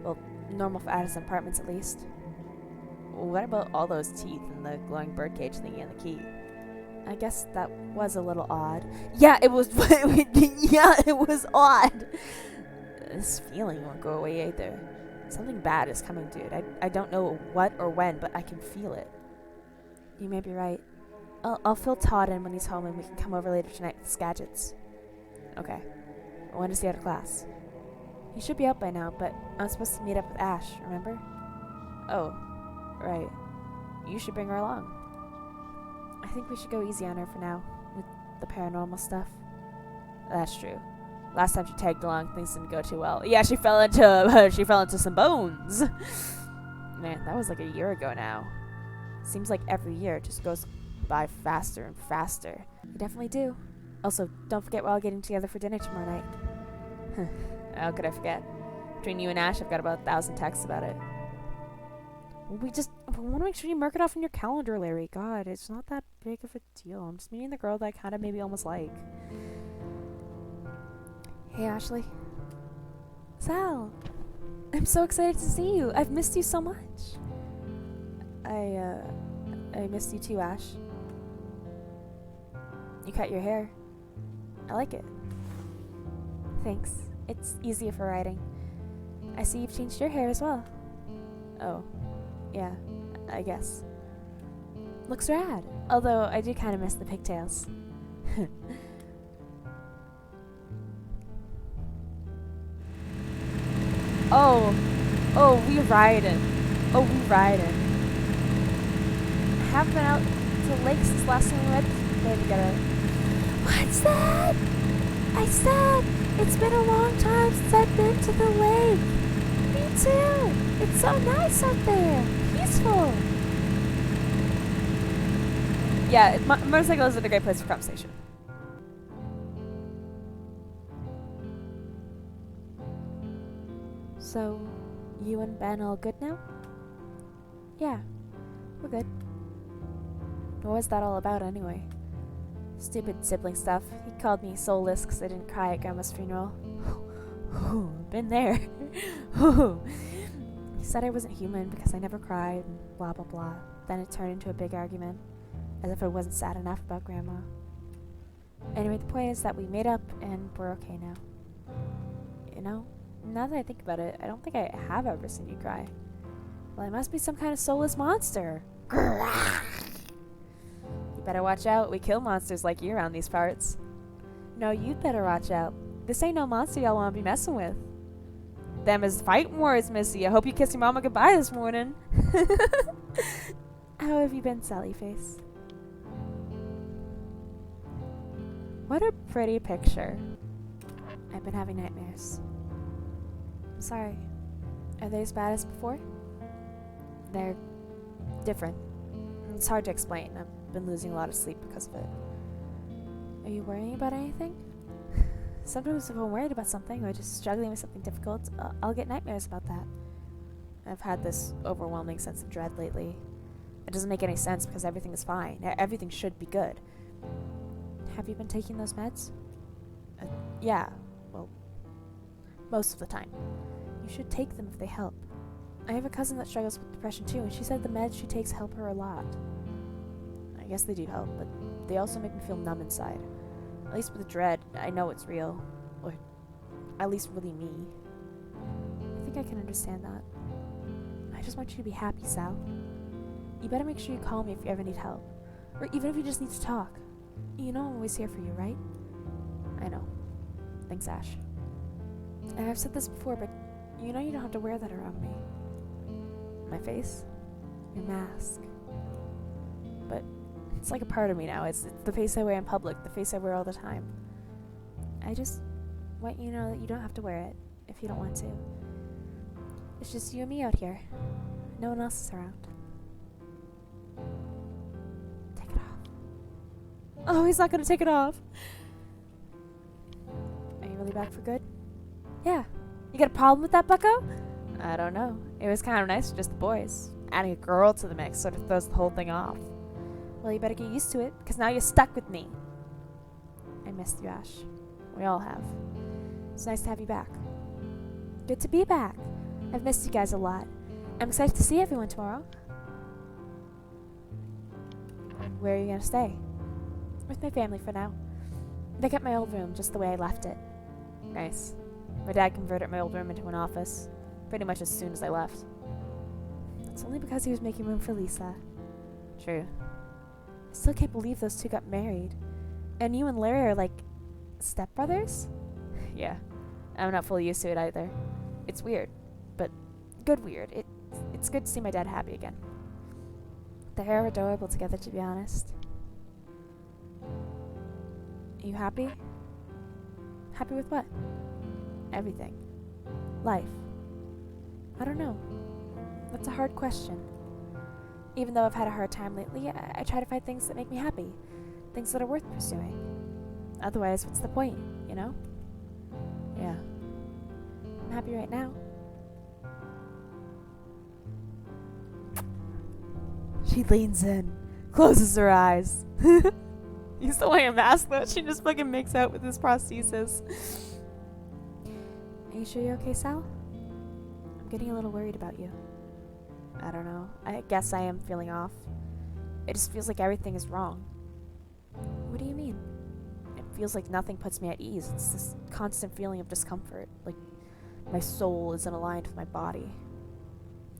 Well, normal for Addison Apartments at least. What about all those teeth and the glowing birdcage thingy and the key? I guess that was a little odd. Yeah, it was. Yeah, it was odd. This feeling won't go away either. Something bad is coming, dude. I don't know what or when, but I can feel it. You may be right. I'll fill Todd in when he's home and we can come over later tonight with Skagits. Okay. When is he out of class? He should be out by now, but I'm supposed to meet up with Ash, remember? Oh, right. You should bring her along. I think we should go easy on her for now, with the paranormal stuff. That's true. Last time she tagged along, things didn't go too well. Yeah, she fell into some bones. Man, that was like a year ago now. Seems like every year it just goes by faster and faster. You definitely do. Also, don't forget we're all getting together for dinner tomorrow night. How could I forget? Between you and Ash, I've got about 1,000 texts about it. We want to make sure you mark it off in your calendar, Larry. God, it's not that big of a deal. I'm just meeting the girl that I kind of maybe almost like. Hey, Ashley. Sal! I'm so excited to see you. I've missed you so much. I missed you too, Ash. You cut your hair. I like it. Thanks. It's easier for riding. I see you've changed your hair as well. Oh. Yeah, I guess. Looks rad. Although, I do kind of miss the pigtails. Oh. Oh, we riding. Oh, we riding. I haven't been out to the lake since last time we went there together. What's that? I said, it's been a long time since I've been to the lake. Me too. It's so nice out there. Peaceful. Yeah, motorcycles are a great place for conversation. So, you and Ben all good now? Yeah, we're good. What was that all about anyway? Stupid sibling stuff. He called me soulless because I didn't cry at Grandma's funeral. Been there. He said I wasn't human because I never cried and blah blah blah. Then it turned into a big argument, as if I wasn't sad enough about Grandma. Anyway, the point is that we made up and we're okay now. You know, now that I think about it, I don't think I have ever seen you cry. Well, I must be some kind of soulless monster. You better watch out. We kill monsters like you around these parts. No, you'd better watch out. This ain't no monster y'all want to be messing with. Them is fighting words, Missy. I hope you kissed your mama goodbye this morning. How have you been, Sally Face? What a pretty picture. I've been having nightmares. I'm sorry. Are they as bad as before? They're different. It's hard to explain. I've been losing a lot of sleep because of it. Are you worrying about anything? Sometimes if I'm worried about something or just struggling with something difficult, I'll get nightmares about that. I've had this overwhelming sense of dread lately. It doesn't make any sense because everything is fine. Everything should be good. Have you been taking those meds? Yeah, well, most of the time. You should take them if they help. I have a cousin that struggles with depression too, and she said the meds she takes help her a lot. I guess they do help, but they also make me feel numb inside. At least with the dread, I know it's real. Or at least really me. I think I can understand that. I just want you to be happy, Sal. You better make sure you call me if you ever need help. Or even if you just need to talk. You know I'm always here for you, right? I know. Thanks, Ash. And I've said this before, but you know you don't have to wear that around me. My face? Your mask. But it's like a part of me now. It's the face I wear in public, the face I wear all the time. I just want you to know that you don't have to wear it if you don't want to. It's just you and me out here. No one else is around. Take it off. Oh, he's not gonna take it off. Are you really back for good? Yeah. You got a problem with that, bucko? I don't know. It was kind of nice with just the boys. Adding a girl to the mix sort of throws the whole thing off. Well, you better get used to it, because now you're stuck with me. I missed you, Ash. We all have. It's nice to have you back. Good to be back. I've missed you guys a lot. I'm excited to see everyone tomorrow. Where are you going to stay? With my family for now. They kept my old room just the way I left it. Nice. My dad converted my old room into an office, pretty much as soon as I left. It's only because he was making room for Lisa. True. I still can't believe those two got married. And you and Larry are like stepbrothers? Yeah. I'm not fully used to it either. It's weird, but good weird. It's good to see my dad happy again. They're adorable together, to be honest. You happy? Happy with what? Everything. Life. I don't know. That's a hard question. Even though I've had a hard time lately, I try to find things that make me happy. Things that are worth pursuing. Otherwise, what's the point, you know? Yeah. I'm happy right now. She leans in, closes her eyes. You still wearing a mask though? She just fucking makes out with his prosthesis. Are you sure you're okay, Sal? I'm getting a little worried about you. I don't know. I guess I am feeling off. It just feels like everything is wrong. What do you mean? It feels like nothing puts me at ease. It's this constant feeling of discomfort. Like my soul isn't aligned with my body.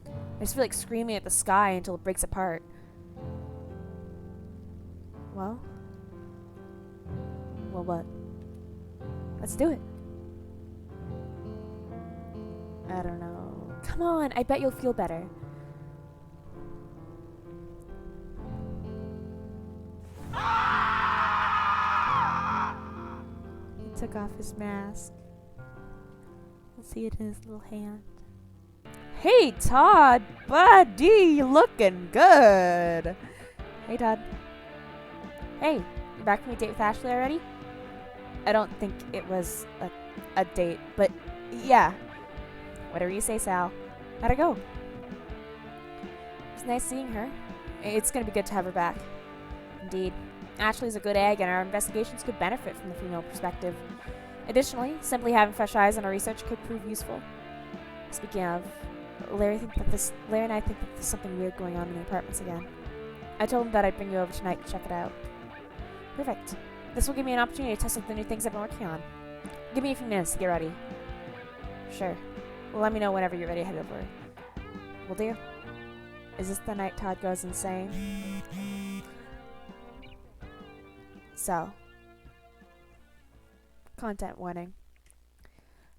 I just feel like screaming at the sky until it breaks apart. Well, what? Let's do it. I don't know. Come on, I bet you'll feel better. He took off his mask. You'll see it in his little hand. Hey, Todd, buddy, looking good. Hey, Todd. Hey, you back from your date with Ashley already? I don't think it was a date, but yeah. Whatever you say, Sal. How'd it go? It was nice seeing her. It's gonna be good to have her back. Indeed. Ashley's a good egg, and our investigations could benefit from the female perspective. Additionally, simply having fresh eyes on our research could prove useful. Speaking of, Larry and I think that there's something weird going on in the apartments again. I told him that I'd bring you over tonight to check it out. Perfect. This will give me an opportunity to test out the new things I've been working on. Give me a few minutes to get ready. Sure. Well, let me know whenever you're ready to head over. Will do. Is this the night Todd goes insane? So. Content warning.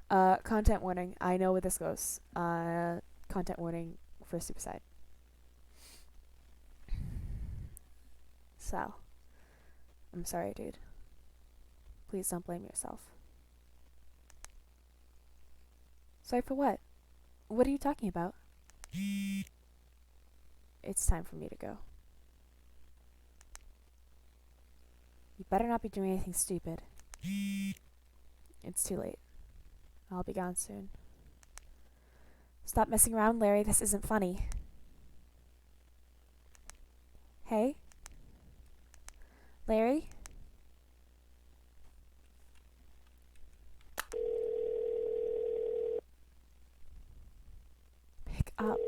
Content warning. I know where this goes. Content warning for suicide. So. I'm sorry, dude. Please don't blame yourself. Sorry for what? What are you talking about? It's time for me to go. You better not be doing anything stupid. It's too late. I'll be gone soon. Stop messing around, Larry. This isn't funny. Hey? Larry? Pick up.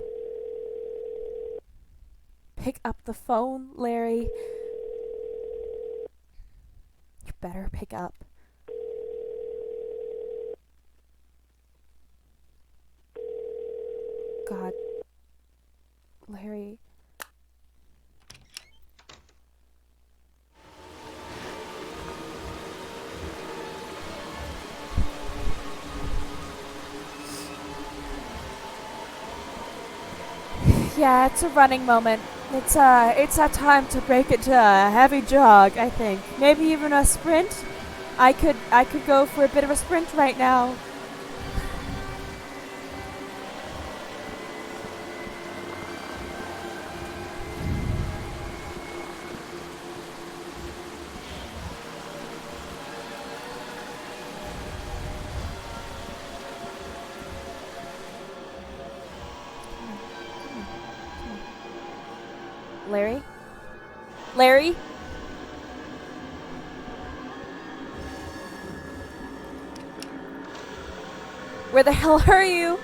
Pick up the phone, Larry. You better pick up. God. Larry. Yeah, it's a running moment. It's that time to break it to a heavy jog, I think. Maybe even a sprint. I could go for a bit of a sprint right now. Larry? Larry? Where the hell are you?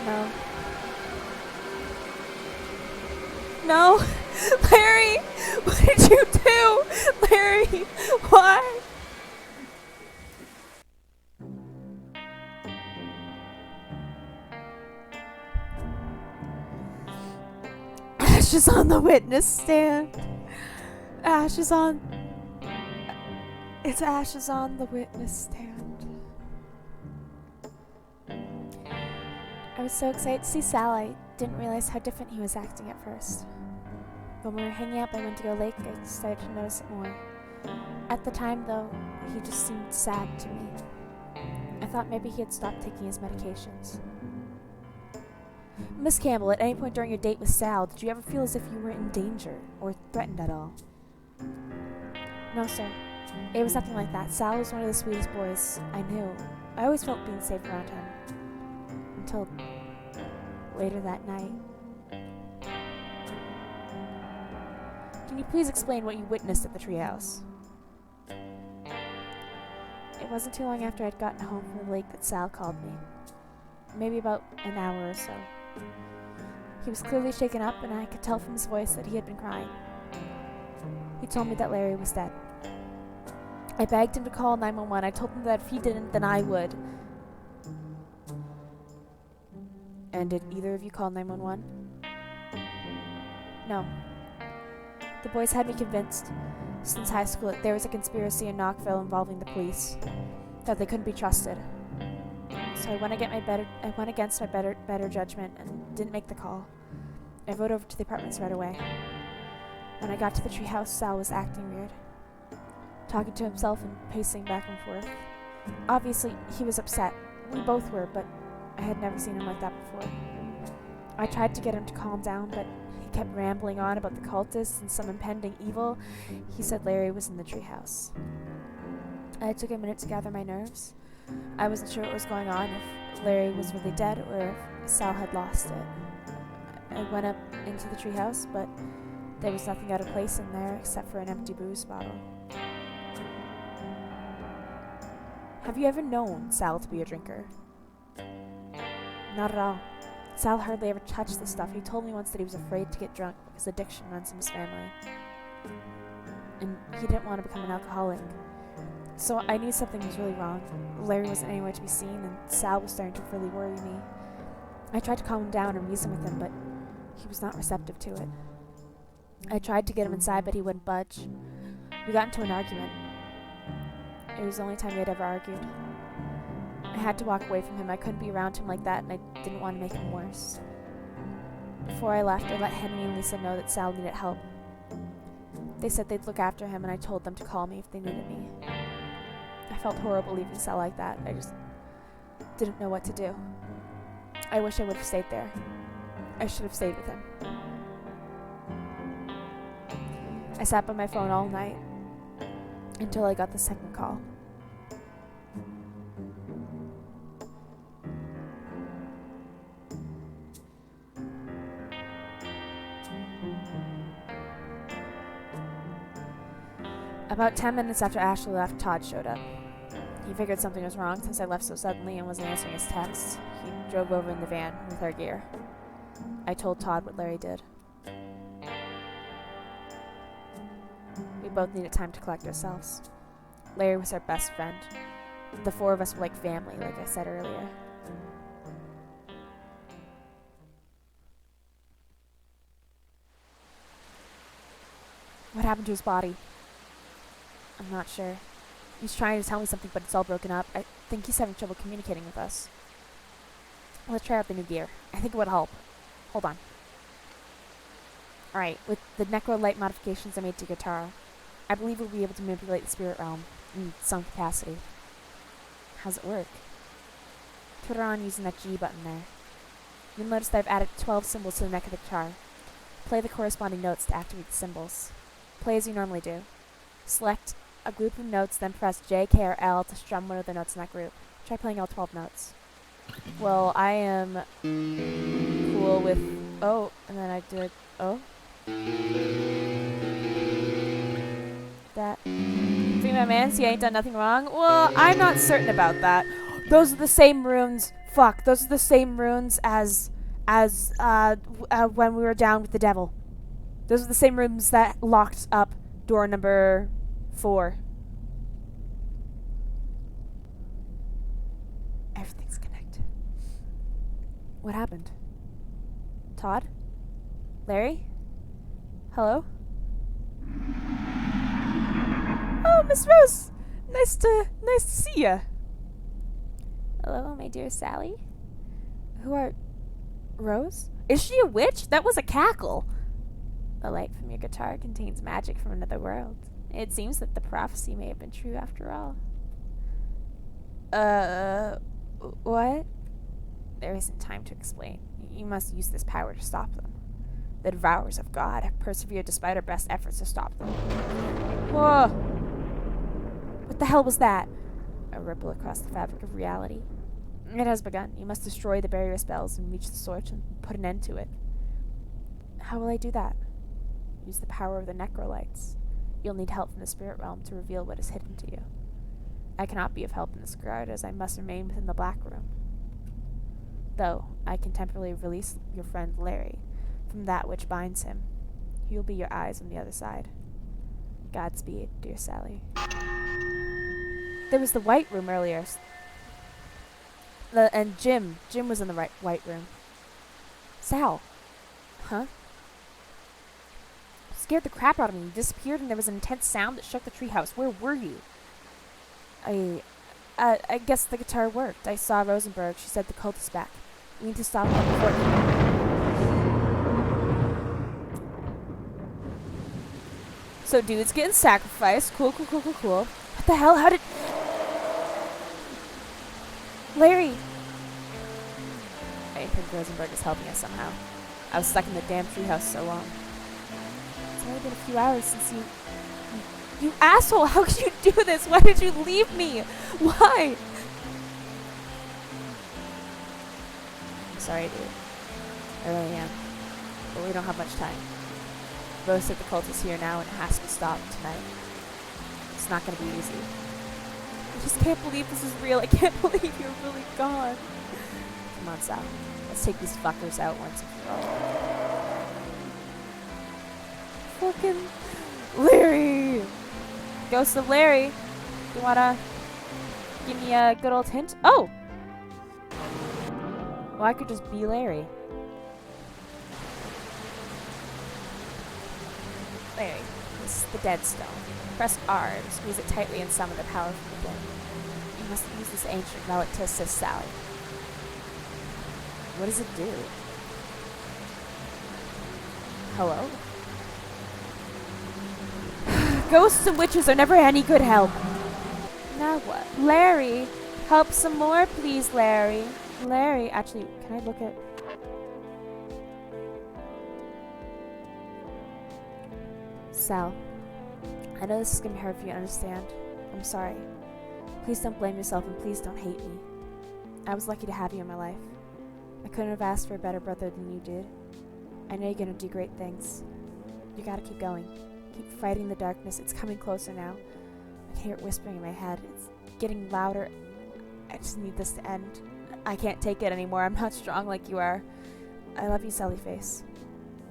No. No! Larry! What did you do? Larry! Why? Ash is on the witness stand. Ash is on... It's Ash is on the witness stand. I was so excited to see Sal, I didn't realize how different he was acting at first. When we were hanging out by Wendigo Lake, I started to notice it more. At the time, though, he just seemed sad to me. I thought maybe he had stopped taking his medications. Miss Campbell, at any point during your date with Sal, did you ever feel as if you were in danger or threatened at all? No, sir. It was nothing like that. Sal was one of the sweetest boys I knew. I always felt being safe around him. Until later that night. Can you please explain what you witnessed at the treehouse? It wasn't too long after I'd gotten home from the lake that Sal called me. Maybe about an hour or so. He was clearly shaken up, and I could tell from his voice that he had been crying. He told me that Larry was dead. I begged him to call 911. I told him that if he didn't, then I would. And did either of you call 911? No. The boys had me convinced since high school that there was a conspiracy in Knoxville involving the police, that they couldn't be trusted. So I went against my better judgment and didn't make the call. I rode over to the apartments right away. When I got to the treehouse, Sal was acting weird, talking to himself and pacing back and forth. Obviously, he was upset. We both were, but I had never seen him like that before. I tried to get him to calm down, but he kept rambling on about the cultists and some impending evil. He said Larry was in the treehouse. I took a minute to gather my nerves. I wasn't sure what was going on, if Larry was really dead or if Sal had lost it. I went up into the treehouse, but there was nothing out of place in there except for an empty booze bottle. Have you ever known Sal to be a drinker? Not at all. Sal hardly ever touched the stuff. He told me once that he was afraid to get drunk because addiction runs in his family. And he didn't want to become an alcoholic. So I knew something was really wrong. Larry wasn't anywhere to be seen, and Sal was starting to really worry me. I tried to calm him down and reason with him, but he was not receptive to it. I tried to get him inside, but he wouldn't budge. We got into an argument. It was the only time we had ever argued. I had to walk away from him. I couldn't be around him like that, and I didn't want to make him worse. Before I left, I let Henry and Lisa know that Sal needed help. They said they'd look after him, and I told them to call me if they needed me. I felt horrible leaving Sal like that. I just didn't know what to do. I wish I would have stayed there. I should have stayed with him. I sat by my phone all night until I got the second call. About 10 minutes after Ashley left, Todd showed up. He figured something was wrong since I left so suddenly and wasn't answering his texts. He drove over in the van with our gear. I told Todd what Larry did. We both needed time to collect ourselves. Larry was our best friend. The four of us were like family, like I said earlier. What happened to his body? I'm not sure. He's trying to tell me something, but it's all broken up. I think he's having trouble communicating with us. Let's try out the new gear. I think it would help. Hold on. Alright, with the necro-light modifications I made to guitar, I believe we'll be able to manipulate the spirit realm in some capacity. How's it work? Put it on using that G button there. You'll notice that I've added 12 symbols to the neck of the guitar. Play the corresponding notes to activate the symbols. Play as you normally do. Select a group of notes, then press J, K, or L to strum one of the notes in that group. Try playing all 12 notes. Well, I am cool with O, and then I did O. That. Think my man, see I ain't done nothing wrong? Well, I'm not certain about that. Those are the same runes. Fuck, those are the same runes as when we were down with the devil. Those are the same runes that locked up door number 4. Everything's connected. What happened? Todd? Larry? Hello? Oh, Miss Rose! Nice to see ya. Hello, my dear Sally. Who are... Rose? Is she a witch? That was a cackle. The light from your guitar contains magic from another world. It seems that the prophecy may have been true after all. What? There isn't time to explain. You must use this power to stop them. The Devourers of God have persevered despite our best efforts to stop them. Whoa! What the hell was that? A ripple across the fabric of reality. It has begun. You must destroy the barrier spells and reach the source and put an end to it. How will I do that? Use the power of the necrolights. You'll need help from the spirit realm to reveal what is hidden to you. I cannot be of help in this regard, as I must remain within the Black Room. Though, I can temporarily release your friend Larry from that which binds him. He will be your eyes on the other side. Godspeed, dear Sally. There was the white room earlier. And Jim. Jim was in the white room. Sal. Huh? Scared the crap out of me. You disappeared and there was an intense sound that shook the treehouse. Where were you? I guess the guitar worked. I saw Rosenberg. She said the cult is back. We need to stop him before So dude's getting sacrificed. Cool. What the hell? How did... Larry! I think Rosenberg is helping us somehow. I was stuck in the damn treehouse so long. It's only been a few hours since you asshole! How could you do this? Why did you leave me? Why? I'm sorry, dude. I really am. But we don't have much time. Rose said the cult is here now and it has to stop tonight. It's not gonna be easy. I just can't believe this is real. I can't believe you're really gone. Come on, Sal. Let's take these fuckers out once and for all. Fucking Larry! Ghost of Larry. You wanna give me a good old hint? Oh! Well, I could just be Larry. Larry, this is the dead stone. Press R and squeeze it tightly and summon the power from within. You must use this ancient relic to assist Sally. What does it do? Hello? Ghosts and witches are never any good help. Now what? Larry! Help some more, please, Larry. Larry, actually, can I look at... Sal, I know this is gonna be hard for you to understand. I'm sorry. Please don't blame yourself and please don't hate me. I was lucky to have you in my life. I couldn't have asked for a better brother than you did. I know you're gonna do great things. You gotta keep going. Keep fighting the darkness. It's coming closer now. I can hear it whispering in my head. It's getting louder. I just need this to end. I can't take it anymore. I'm not strong like you are. I love you, Sally Face.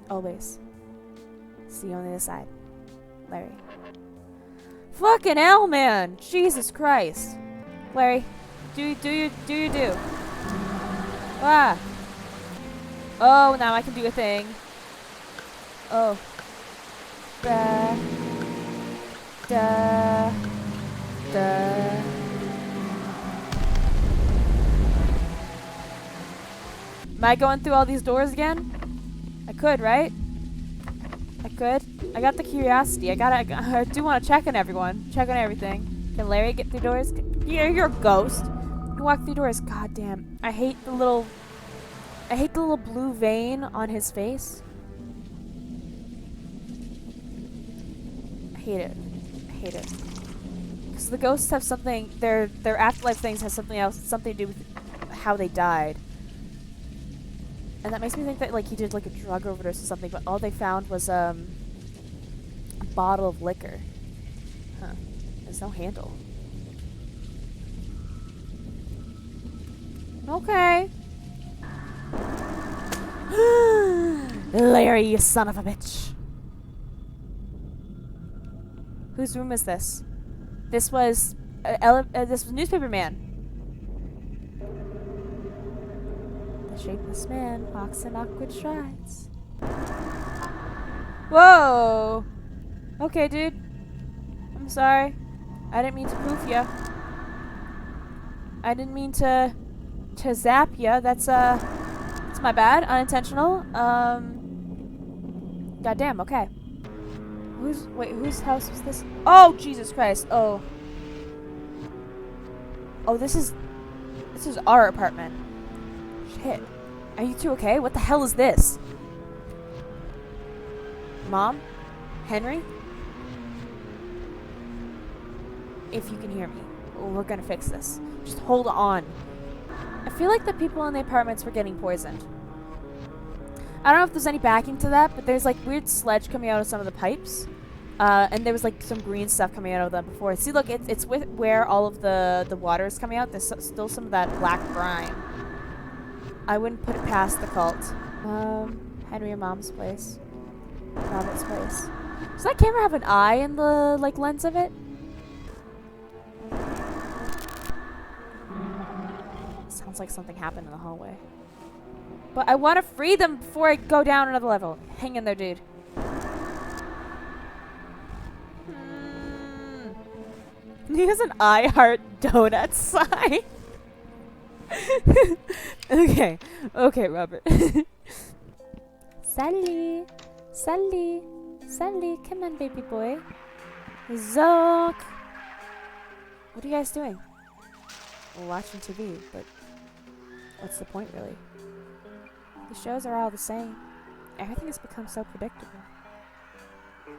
Always. See you on the other side. Larry. Fucking hell, man! Jesus Christ. Larry, do you do. Ah. Oh, now I can do a thing. Oh. Da. Da. Da. Am I going through all these doors again? I could, right? I could. I got the curiosity. I do want to check on everyone. Check on everything. Can Larry get through doors? Yeah, you're a ghost. You can walk through doors. God damn. I hate the little blue vein on his face. I hate it. I hate it. Because the ghosts have something, their afterlife things has something else, something to do with how they died. And that makes me think that like he did like a drug overdose or something, but all they found was a bottle of liquor. Huh. There's no handle. Okay. Larry, you son of a bitch. Whose room is this? This was this was Newspaper Man. The shapeless man walks in awkward strides. Whoa! Okay, dude. I'm sorry. I didn't mean to poof ya. I didn't mean to zap ya. That's my bad. Unintentional. Goddamn. Okay. Whose house was this? Oh, Jesus Christ. Oh. Oh, this is our apartment. Shit. Are you two okay? What the hell is this? Mom? Henry? If you can hear me, we're gonna fix this. Just hold on. I feel like the people in the apartments were getting poisoned. I don't know if there's any backing to that, but there's like weird sludge coming out of some of the pipes. And there was like some green stuff coming out of them before. See, look, it's with where all of the water is coming out. There's still some of that black brine. I wouldn't put it past the cult. Henry and Mom's place. Robert's place. Does that camera have an eye in the, like, lens of it? Sounds like something happened in the hallway. But I want to free them before I go down another level. Hang in there, dude. He has an I heart donut sign. Okay. Okay, Robert. Sally. Sally. Sally. Come on, baby boy. Zook. What are you guys doing? We're watching TV, but what's the point, really? The shows are all the same. Everything has become so predictable.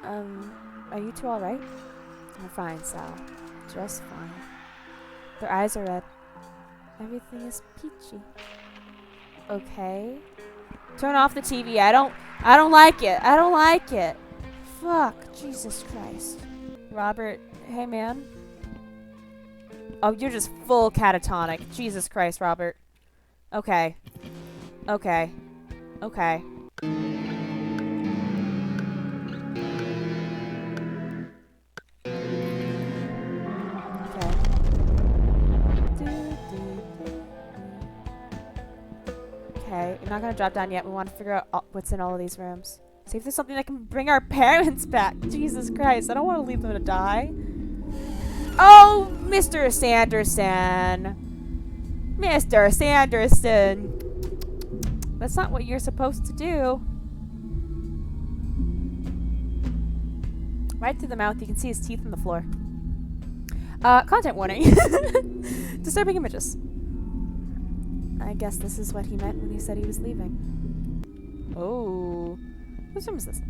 Are you two alright? I'm fine, Sal. Just fine. Their eyes are red. Everything is peachy. Okay. Turn off the TV. I don't like it. I don't like it. Fuck. Jesus Christ. Robert, hey man. Oh, you're just full catatonic. Jesus Christ, Robert. Okay. Okay. Okay. Okay, you're not gonna drop down yet. We want to figure out what's in all of these rooms. See if there's something that can bring our parents back. Jesus Christ, I don't want to leave them to die. Oh, Mr. Sanderson. Mr. Sanderson. That's not what you're supposed to do. Right through the mouth, you can see his teeth on the floor. Content warning. Disturbing images. I guess this is what he meant when he said he was leaving. Oh. Whose room is this?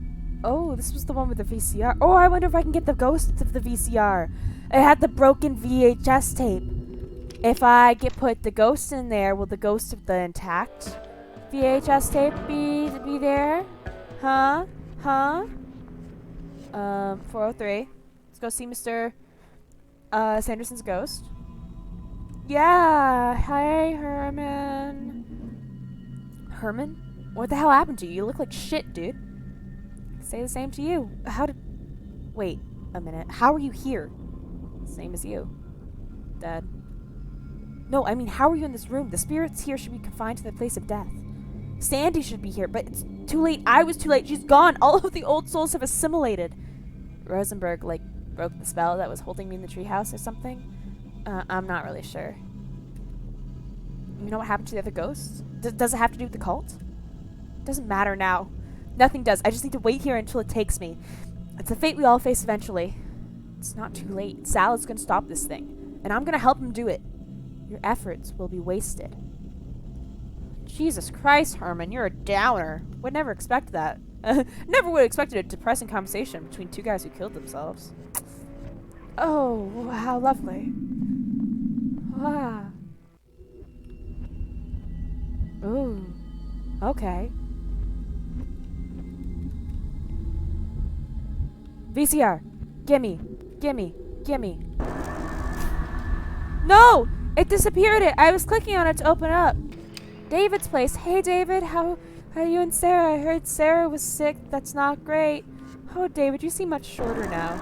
Oh, this was the one with the VCR. Oh, I wonder if I can get the ghost of the VCR. It had the broken VHS tape. If I put the ghost in there, will the ghost of the intact VHS tape be there? Huh? Huh? 403. Let's go see Mr. Sanderson's ghost. Yeah. Hi, Herman. Herman? What the hell happened to you? You look like shit, dude. Say the same to you. Wait a minute. How are you here? Same as you. Dead. No, I mean, how are you in this room? The spirits here should be confined to the place of death. Sandy should be here, but it's too late. I was too late. She's gone. All of the old souls have assimilated. Rosenberg, like, broke the spell that was holding me in the treehouse or something. I'm not really sure. You know what happened to the other ghosts? Does it have to do with the cult? Doesn't matter now. Nothing does. I just need to wait here until it takes me. It's a fate we all face eventually. It's not too late. Sal is going to stop this thing. And I'm going to help him do it. Your efforts will be wasted. Jesus Christ, Herman, you're a downer. Would never expect that. Never would have expected a depressing conversation between two guys who killed themselves. Oh, how lovely. Wow. Ooh. Okay. VCR. Gimme. Gimme. Gimme. No! It disappeared it! I was clicking on it to open it up. David's place. Hey, David. How are you and Sarah? I heard Sarah was sick. That's not great. Oh, David, you seem much shorter now.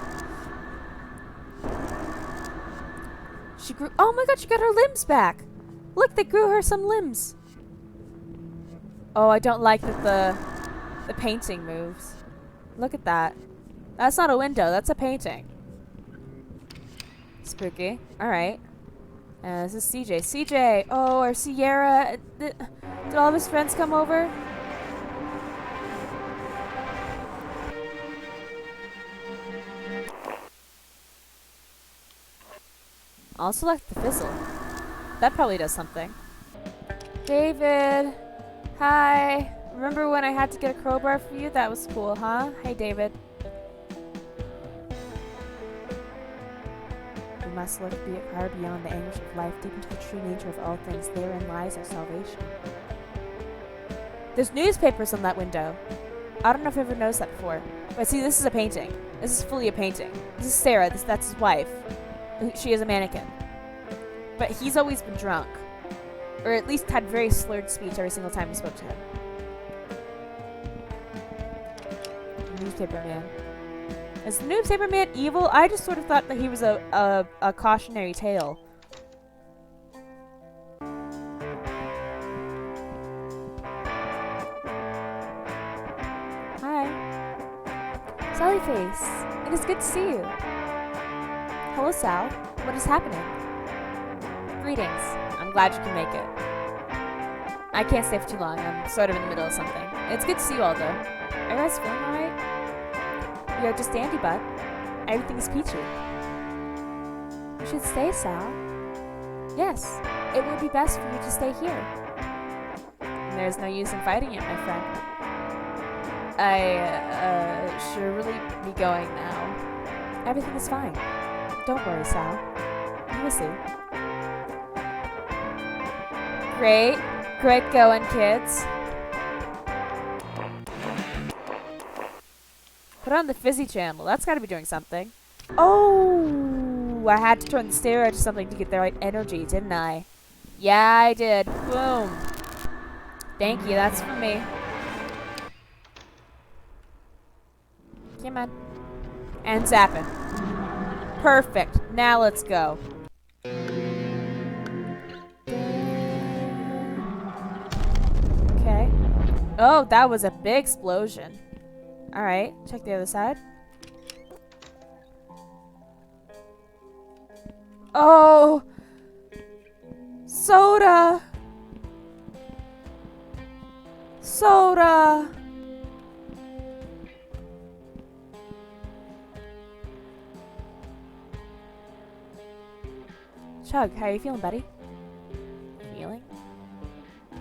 She grew... Oh my god, she got her limbs back! Look, they grew her some limbs. Oh, I don't like that the painting moves. Look at that. That's not a window, that's a painting. Spooky. Alright. This is CJ. CJ! Oh, or Sierra. Did all of his friends come over? I'll select the fizzle. That probably does something. David! Hi! Remember when I had to get a crowbar for you? That was cool, huh? Hey, David. We must look far beyond the anguish of life, deep into the true nature of all things. Therein lies our salvation. There's newspapers on that window. I don't know if I've ever noticed that before. But see, this is a painting. This is fully a painting. This is Sarah. That's his wife. She is a mannequin. But he's always been drunk. Or at least had very slurred speech every single time we spoke to him. Newspaper man. Is the newspaper man evil? I just sort of thought that he was a cautionary tale. Hi. Sallyface. It is good to see you. Hello, Sal. What is happening? Greetings. I'm glad you can make it. I can't stay for too long. I'm sort of in the middle of something. It's good to see you all, though. Are you guys feeling alright? You're just dandy, bud. Everything is peachy. You should stay, Sal. Yes, it would be best for you to stay here. And there's no use in fighting it, my friend. I should really be going now. Everything is fine. Don't worry, Sal. You will see. Great. Great going, kids. Put on the Fizzy channel. That's got to be doing something. Oh, I had to turn the stereo to something to get the right energy, didn't I? Yeah, I did. Boom. Thank you. That's for me. Come on. And zapping. Perfect. Now let's go. Okay. Oh, that was a big explosion. Alright, check the other side. Oh! Soda! Soda! Chug, how are you feeling, buddy? Feeling?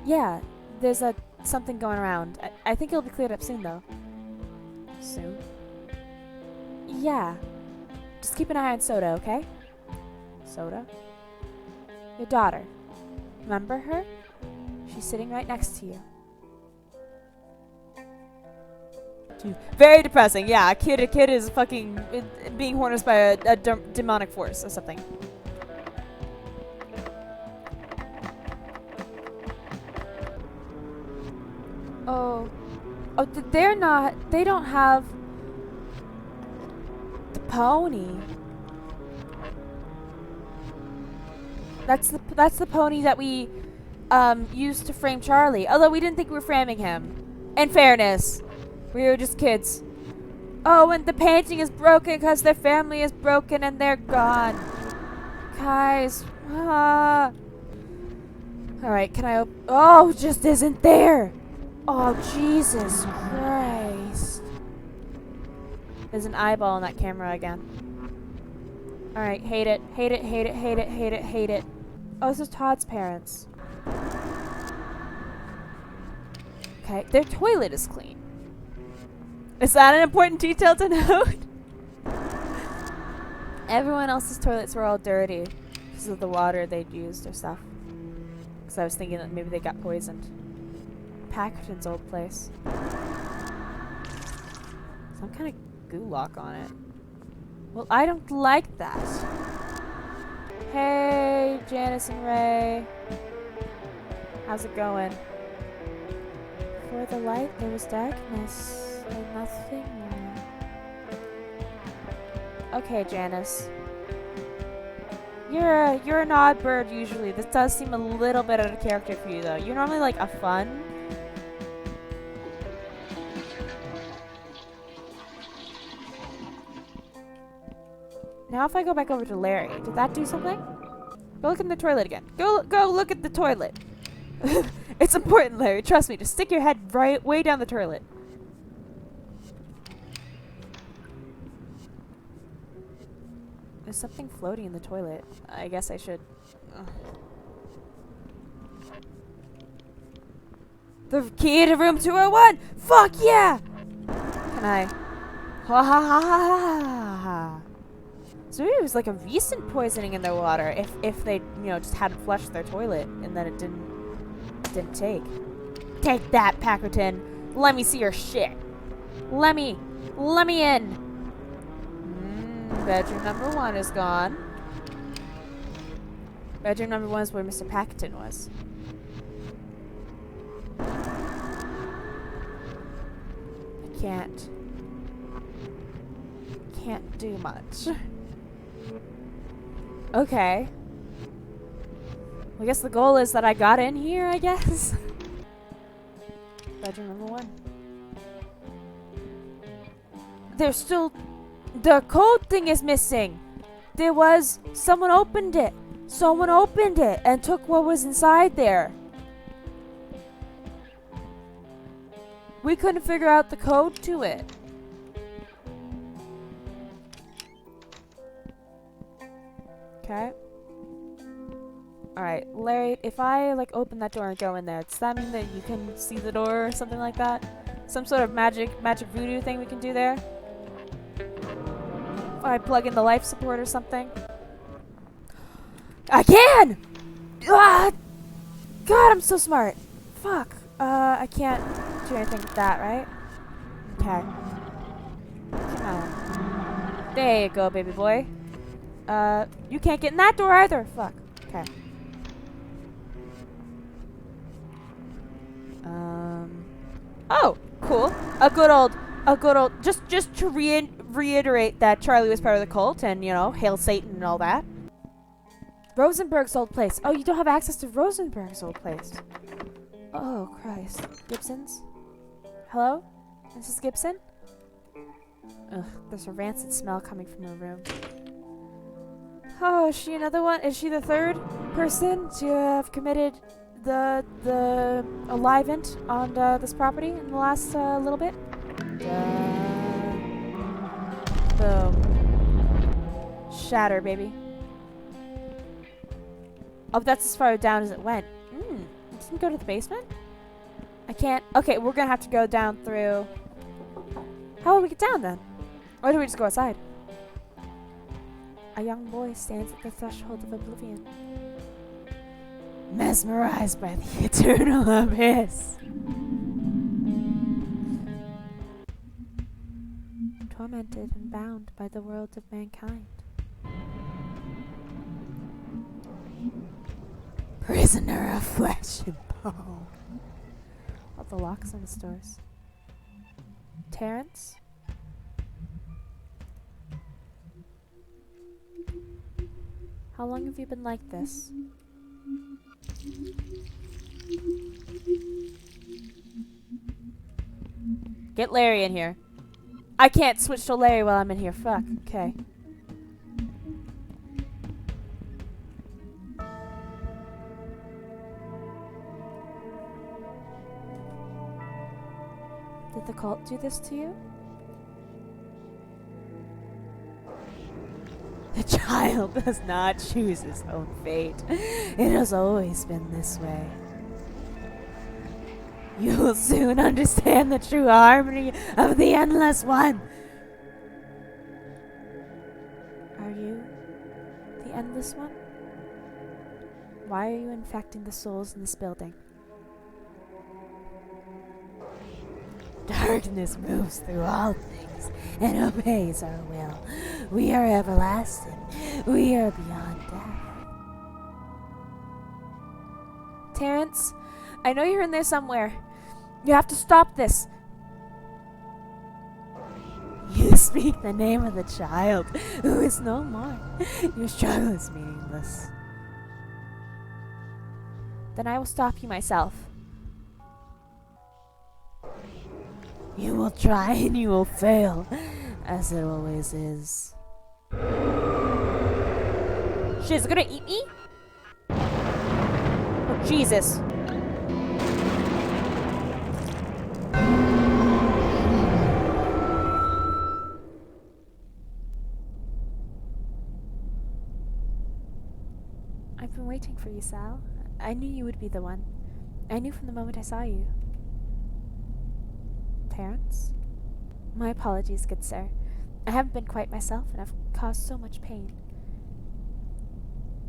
Yeah, there's something going around. I think it'll be cleared up soon, though. Soon? Yeah. Just keep an eye on Soda, okay? Soda? Your daughter. Remember her? She's sitting right next to you. Very depressing, yeah. A kid is fucking being harnessed by a demonic force or something. Oh, they don't have the pony. That's the pony that we used to frame Charlie. Although we didn't think we were framing him. In fairness, we were just kids. Oh, and the painting is broken because their family is broken and they're gone. Guys, Alright, can I oh, just isn't there. Oh, Jesus Christ. There's an eyeball in that camera again. Alright, hate it. Hate it, hate it, hate it, hate it, hate it. Oh, this is Todd's parents. Okay, their toilet is clean. Is that an important detail to note? Everyone else's toilets were all dirty because of the water they'd used or stuff. Because I was thinking that maybe they got poisoned. Packerton's old place. Some kind of gulock on it. Well, I don't like that. Hey, Janice and Ray. How's it going? Before the light, there was darkness, and nothing more. Okay, Janice. You're an odd bird usually. This does seem a little bit out of character for you, though. You're normally like a fun. Now if I go back over to Larry, did that do something? Go look in the toilet again. Go look at the toilet. It's important, Larry. Trust me. Just stick your head right way down the toilet. There's something floating in the toilet. I guess I should. Ugh. The key to room 201! Fuck yeah! Can I? Ha ha ha ha ha ha. So maybe it was like a recent poisoning in their water if they, just hadn't flushed their toilet and then it didn't take. Take that, Packerton. Let me see your shit. Let me in. Bedroom number 1 is gone. Bedroom number 1 is where Mr. Packerton was. I can't do much. Okay. I guess the goal is that I got in here, I guess. Bedroom number 1. There's still... The code thing is missing. There was... Someone opened it. Someone opened it and took what was inside there. We couldn't figure out the code to it. Okay. Alright, Larry, if I like open that door and go in there, does that mean that you can see the door or something like that? Some sort of magic voodoo thing we can do there? If I plug in the life support or something? I can! Ah! God, I'm so smart. Fuck. I can't do anything with that, right? Okay. Come on. There you go, baby boy. You can't get in that door either. Fuck. Okay. Oh, cool. A good old, just to reiterate that Charlie was part of the cult and, you know, hail Satan and all that. Rosenberg's old place. Oh, you don't have access to Rosenberg's old place. Oh, Christ. Gibson's? Hello? Mrs. Gibson? Ugh, there's a rancid smell coming from her room. Oh, is she another one? Is she the third person to have committed the alivent on this property in the last little bit? Boom. Shatter, baby. Oh, that's as far down as it went. It didn't go to the basement? I can't. Okay, we're gonna have to go down through. How will we get down then? Or do we just go outside? A young boy stands at the threshold of oblivion, mesmerized by the eternal abyss. Tormented and bound by the world of mankind. Prisoner of flesh and bone. All the locks on his doors. Terrence? How long have you been like this? Get Larry in here. I can't switch to Larry while I'm in here. Fuck. Okay. Did the cult do this to you? The child does not choose his own fate. It has always been this way. You will soon understand the true harmony of the Endless One. Are you the Endless One? Why are you infecting the souls in this building? Darkness moves through all things and obeys our will. We are everlasting. We are beyond death. Terrence, I know you're in there somewhere. You have to stop this. You speak the name of the child who is no more. Your struggle is meaningless. Then I will stop you myself. You will try and you will fail, as it always is. Shit, is it gonna eat me? Oh, Jesus. I've been waiting for you, Sal. I knew you would be the one. I knew from the moment I saw you. Terrence? My apologies, good sir. I haven't been quite myself, and I've caused so much pain.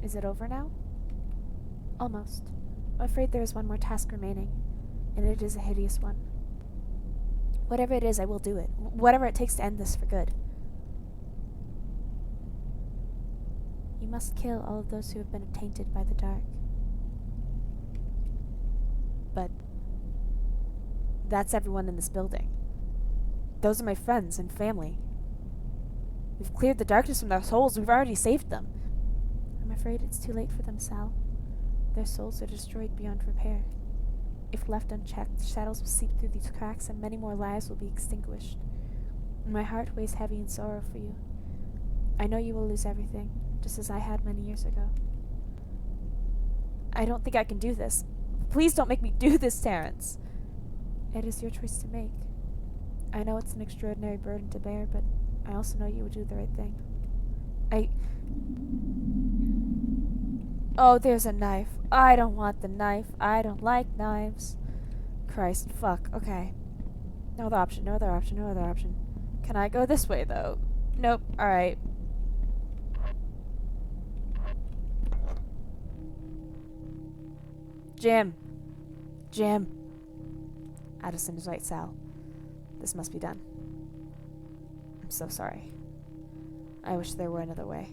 Is it over now? Almost. I'm afraid there is one more task remaining, and it is a hideous one. Whatever it is, I will do it. Whatever it takes to end this for good. You must kill all of those who have been tainted by the dark. But that's everyone in this building. Those are my friends and family. We've cleared the darkness from their souls. We've already saved them. I'm afraid it's too late for them, Sal. Their souls are destroyed beyond repair. If left unchecked, shadows will seep through these cracks and many more lives will be extinguished. My heart weighs heavy in sorrow for you. I know you will lose everything, just as I had many years ago. I don't think I can do this. Please don't make me do this, Terrence. It is your choice to make. I know it's an extraordinary burden to bear, but I also know you would do the right thing. Oh, there's a knife. I don't want the knife. I don't like knives. Christ, fuck. Okay. No other option, no other option, no other option. Can I go this way, though? Nope. Alright. Jim. Addison is right, Sal. This must be done. I'm so sorry. I wish there were another way.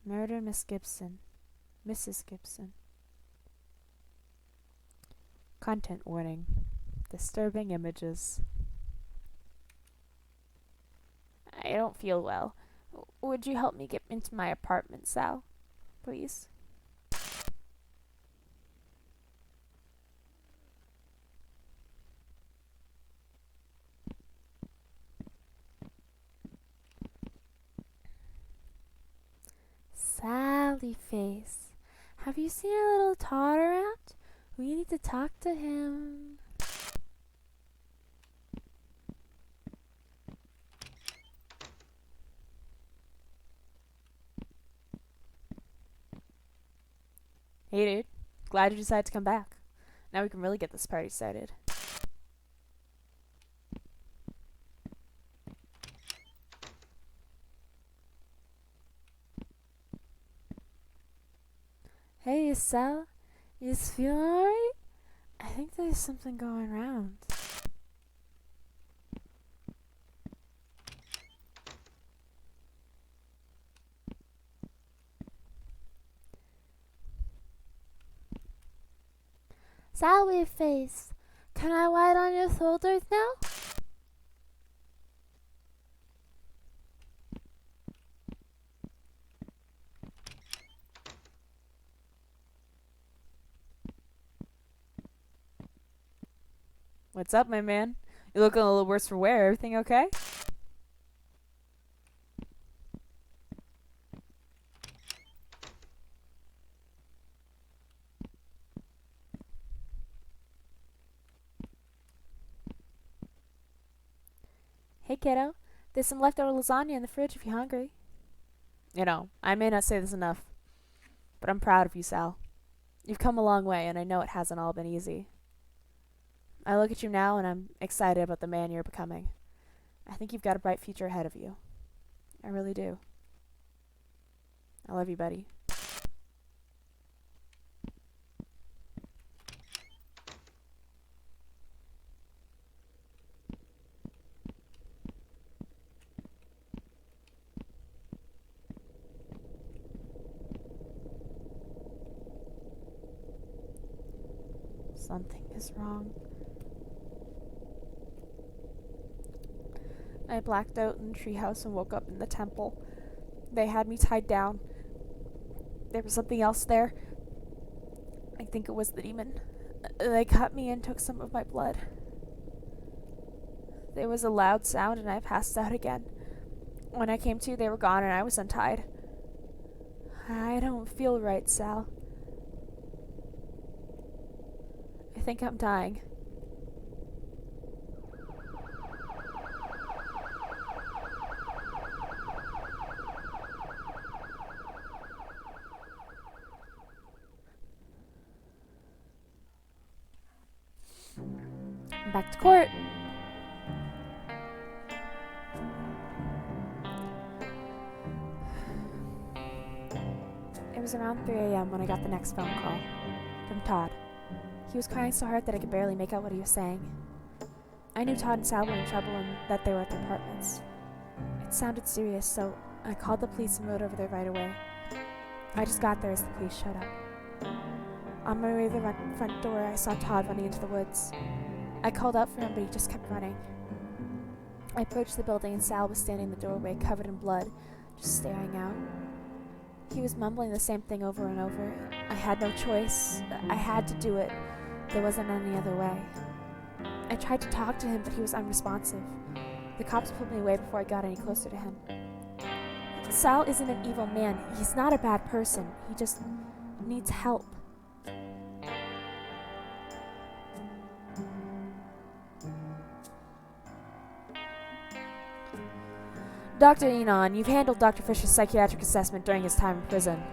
Murder Miss Gibson. Mrs. Gibson. Content warning. Disturbing images. I don't feel well. Would you help me get into my apartment, Sal? Please? Sally face. Have you seen our little Todd around? We need to talk to him. Hey dude, glad you decided to come back. Now we can really get this party started. Hey Sal, you feeling alright? I think there's something going around. Sally face, can I ride on your shoulders now? What's up, my man? You're looking a little worse for wear. Everything okay? Hey kiddo, there's some leftover lasagna in the fridge if you're hungry. You know, I may not say this enough, but I'm proud of you, Sal. You've come a long way, and I know it hasn't all been easy. I look at you now, and I'm excited about the man you're becoming. I think you've got a bright future ahead of you. I really do. I love you, buddy. Something is wrong. I blacked out in the treehouse and woke up in the temple. They had me tied down. There was something else there. I think it was the demon. They cut me and took some of my blood. There was a loud sound and I passed out again. When I came to, they were gone and I was untied. I don't feel right, Sal. I think I'm dying. I'm back to court. It was around 3 a.m. when I got the next phone call from Todd. He was crying so hard that I could barely make out what he was saying. I knew Todd and Sal were in trouble and that they were at their apartments. It sounded serious, so I called the police and rode over there right away. I just got there as the police showed up. On my way to the front door, I saw Todd running into the woods. I called out for him, but he just kept running. I approached the building and Sal was standing in the doorway, covered in blood, just staring out. He was mumbling the same thing over and over. I had no choice. I had to do it. There wasn't any other way. I tried to talk to him, but he was unresponsive. The cops pulled me away before I got any closer to him. Sal isn't an evil man. He's not a bad person. He just needs help. Dr. Enon, you've handled Dr. Fisher's psychiatric assessment during his time in prison,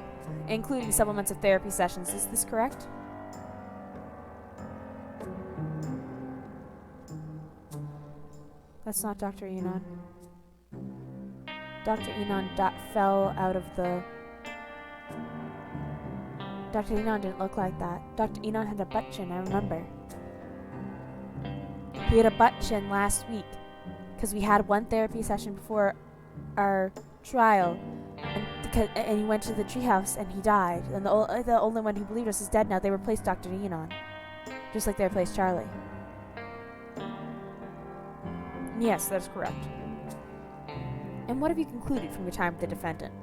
including several months of therapy sessions. Is this correct? That's not Dr. Enon. Dr. Enon fell out of the... Dr. Enon didn't look like that. Dr. Enon had a butt chin, I remember. He had a butt chin last week, because we had one therapy session before our trial, and he went to the treehouse and he died. And the only one who believed us is dead now. They replaced Dr. Enon, just like they replaced Charlie. Yes, that's correct. And what have you concluded from your time with the defendant?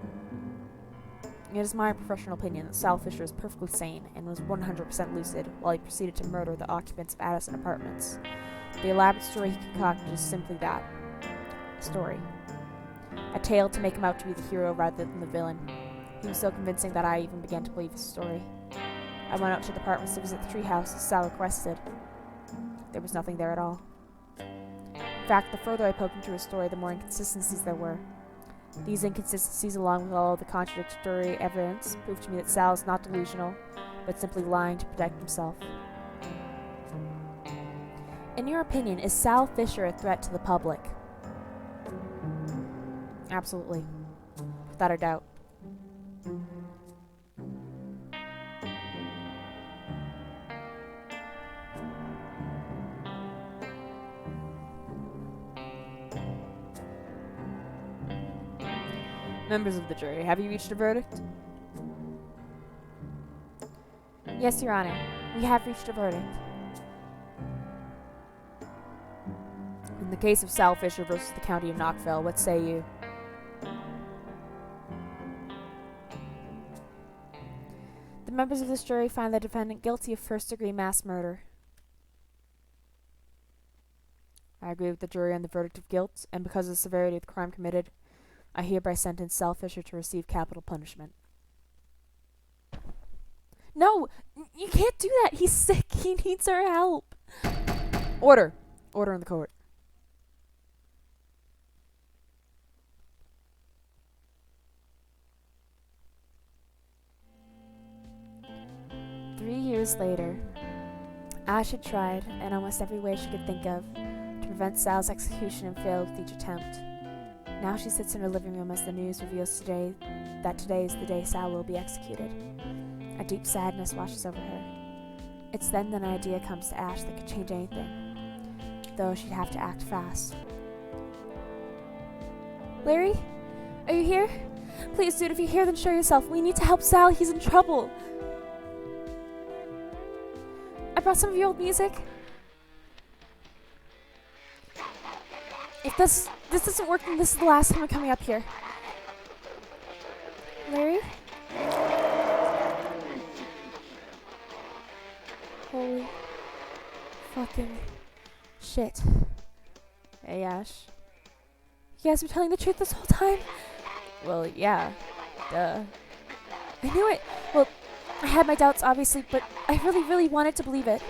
It is my professional opinion that Sal Fisher is perfectly sane and was 100% lucid while he proceeded to murder the occupants of Addison Apartments. The elaborate story he concocted is simply that. A story. A tale to make him out to be the hero rather than the villain. He was so convincing that I even began to believe his story. I went out to the apartments to visit the treehouse as Sal requested. There was nothing there at all. In fact, the further I poked into his story, the more inconsistencies there were. These inconsistencies, along with all of the contradictory evidence, proved to me that Sal is not delusional, but simply lying to protect himself. In your opinion, is Sal Fisher a threat to the public? Absolutely. Without a doubt. Members of the jury, have you reached a verdict? Yes, Your Honor. We have reached a verdict. In the case of Sal Fisher versus the County of Knoxville, what say you? The members of this jury find the defendant guilty of first-degree mass murder. I agree with the jury on the verdict of guilt, and because of the severity of the crime committed, I hereby sentence Sal Fisher to receive capital punishment. No! You can't do that! He's sick! He needs our help! Order! Order in the court. Years later, Ash had tried, in almost every way she could think of, to prevent Sal's execution and failed with each attempt. Now she sits in her living room as the news reveals that today is the day Sal will be executed. A deep sadness washes over her. It's then that an idea comes to Ash that could change anything, though she'd have to act fast. Larry? Are you here? Please, dude, if you're here, then show yourself. We need to help Sal. He's in trouble. I brought some of your old music. If this isn't working, this is the last time I'm coming up here. Larry? Holy fucking shit. Hey, Ash. You guys were telling the truth this whole time? Well, yeah. Duh. I knew it. Well, I had my doubts, obviously, but I really, really wanted to believe it.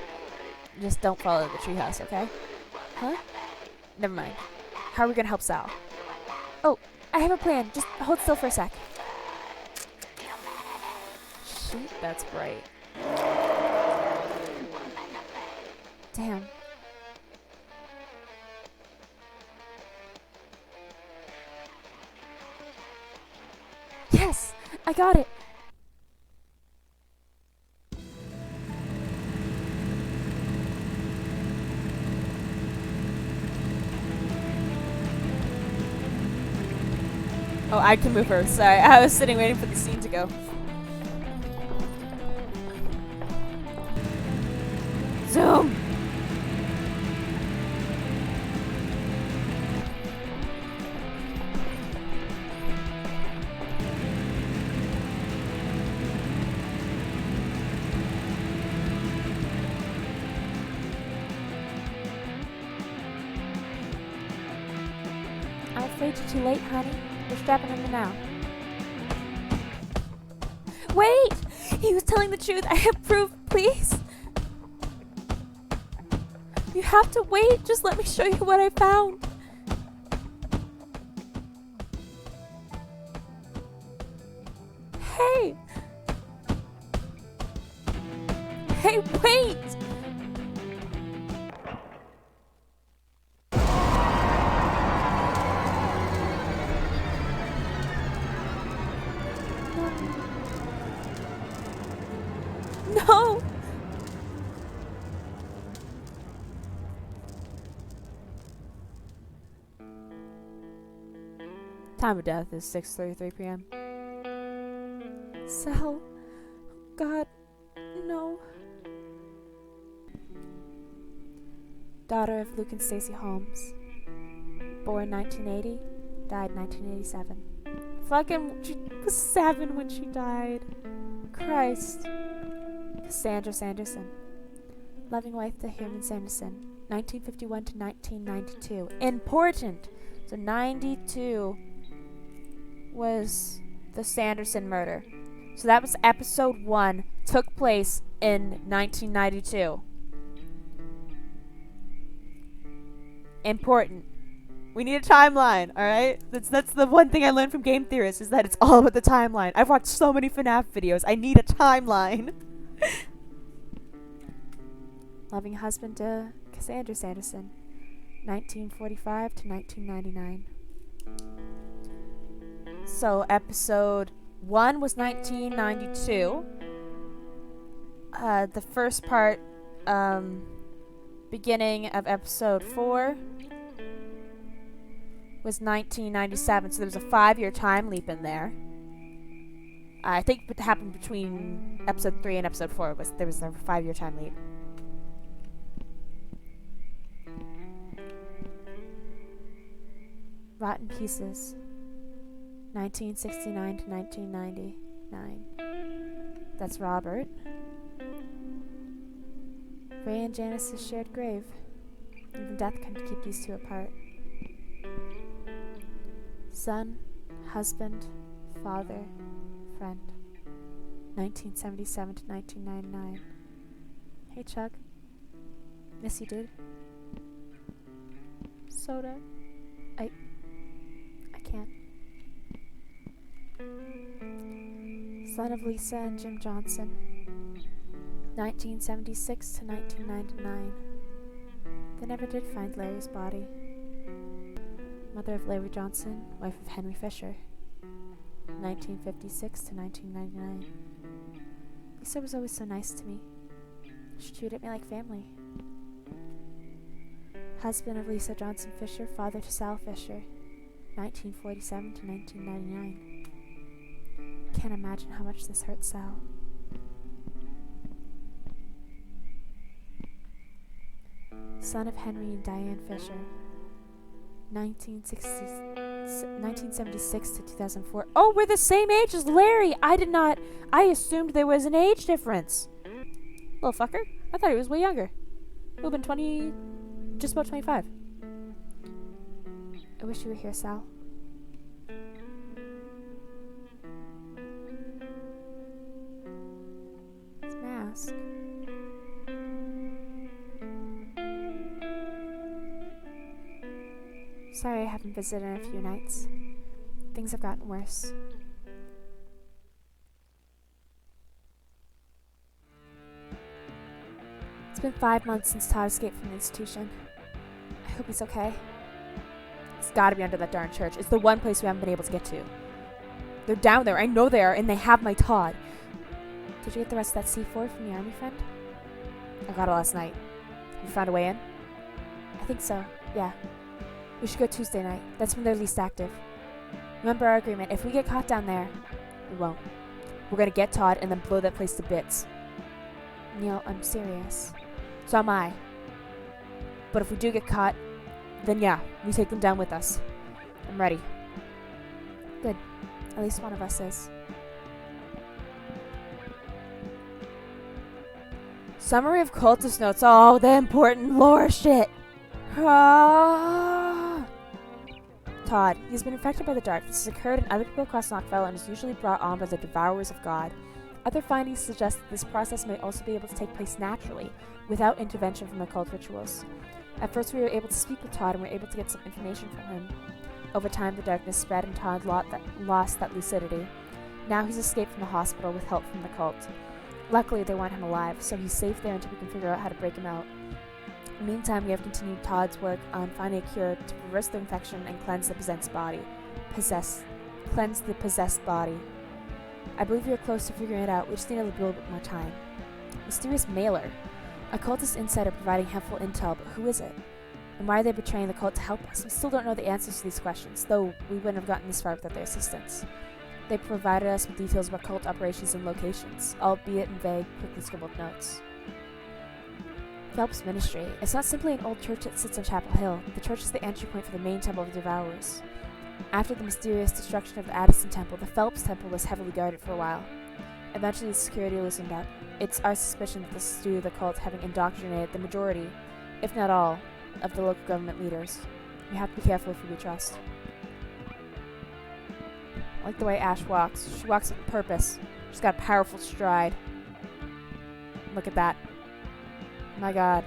Just don't follow the treehouse, okay? Huh? Never mind. How are we gonna help Sal? Oh, I have a plan. Just hold still for a sec. Shoot, that's bright. Damn. Yes! I got it! Oh, I can move her. Sorry, I was sitting waiting for the scene to go. I'm afraid you're too late, honey. We're strapping him now. Wait! He was telling the truth. I have proof, please. You have to wait. Just let me show you what I found. Hey! Hey, wait! No! Time of death is 6:33 p.m. Sal. God. No. Daughter of Luke and Stacy Holmes. Born 1980. Died 1987. Fucking, she was 7 when she died. Christ. Cassandra Sanderson. Loving wife to Herman Sanderson. 1951 to 1992. Important. So 92 was the Sanderson murder. So that was episode 1. Took place in 1992. Important. We need a timeline, alright? That's the one thing I learned from Game Theorists, is that it's all about the timeline. I've watched so many FNAF videos. I need a timeline. Loving husband to Cassandra Sanderson. 1945 to 1999. So episode 1 was 1992. The first part, beginning of episode 4 was 1997, so there was a 5-year time leap in there. I think what happened between episode 3 and episode 4 was there was a 5-year time leap. Rotten Pieces, 1969 to 1999. That's Robert. Ray and Janice's shared grave. Even death couldn't keep these two apart. Son, husband, father, friend. 1977 to 1999. Hey Chuck. Miss you, dude. Soda. I can't. Son of Lisa and Jim Johnson. 1976 to 1999. They never did find Larry's body. Mother of Larry Johnson, wife of Henry Fisher. 1956 to 1999. Lisa was always so nice to me. She treated me like family. Husband of Lisa Johnson Fisher, father to Sal Fisher. 1947 to 1999. Can't imagine how much this hurt Sal. Son of Henry and Diane Fisher. 1976 to 2004. Oh, we're the same age as Larry! I assumed there was an age difference. Little fucker. I thought he was way younger. He would have been 20, just about 25. I wish you were here, Sal. His mask. Sorry I haven't visited in a few nights. Things have gotten worse. It's been 5 months since Todd escaped from the institution. I hope he's okay. It's gotta be under that darn church. It's the one place we haven't been able to get to. They're down there. I know they are, and they have my Todd. Did you get the rest of that C4 from your army friend? I got it last night. You found a way in? I think so, yeah. We should go Tuesday night. That's when they're least active. Remember our agreement. If we get caught down there, we won't. We're gonna get Todd and then blow that place to bits. Neil, I'm serious. So am I. But if we do get caught, then yeah, we take them down with us. I'm ready. Good. At least one of us is. Summary of cultist notes. Oh, the important lore shit. Todd. He has been infected by the dark. This has occurred in other people across Knockfell and is usually brought on by the Devourers of God. Other findings suggest that this process may also be able to take place naturally, without intervention from occult rituals. At first we were able to speak with Todd and were able to get some information from him. Over time the darkness spread and Todd lost that lucidity. Now he's escaped from the hospital with help from the cult. Luckily they want him alive, so he's safe there until we can figure out how to break him out. In the meantime, we have continued Todd's work on finding a cure to reverse the infection and cleanse the possessed body. Cleanse the possessed body. I believe we are close to figuring it out. We just need a little bit more time. Mysterious mailer. A cultist insider providing helpful intel, but who is it? And why are they betraying the cult to help us? We still don't know the answers to these questions, though we wouldn't have gotten this far without their assistance. They provided us with details about cult operations and locations, albeit in vague, quickly scribbled notes. Phelps Ministry. It's not simply an old church that sits on Chapel Hill. The church is the entry point for the main temple of the Devourers. After the mysterious destruction of the Addison Temple, the Phelps Temple was heavily guarded for a while. Eventually, the security loosened up. It's our suspicion that this is due to the cult having indoctrinated the majority, if not all, of the local government leaders. We have to be careful who we trust. I like the way Ash walks. She walks with purpose. She's got a powerful stride. Look at that. My god.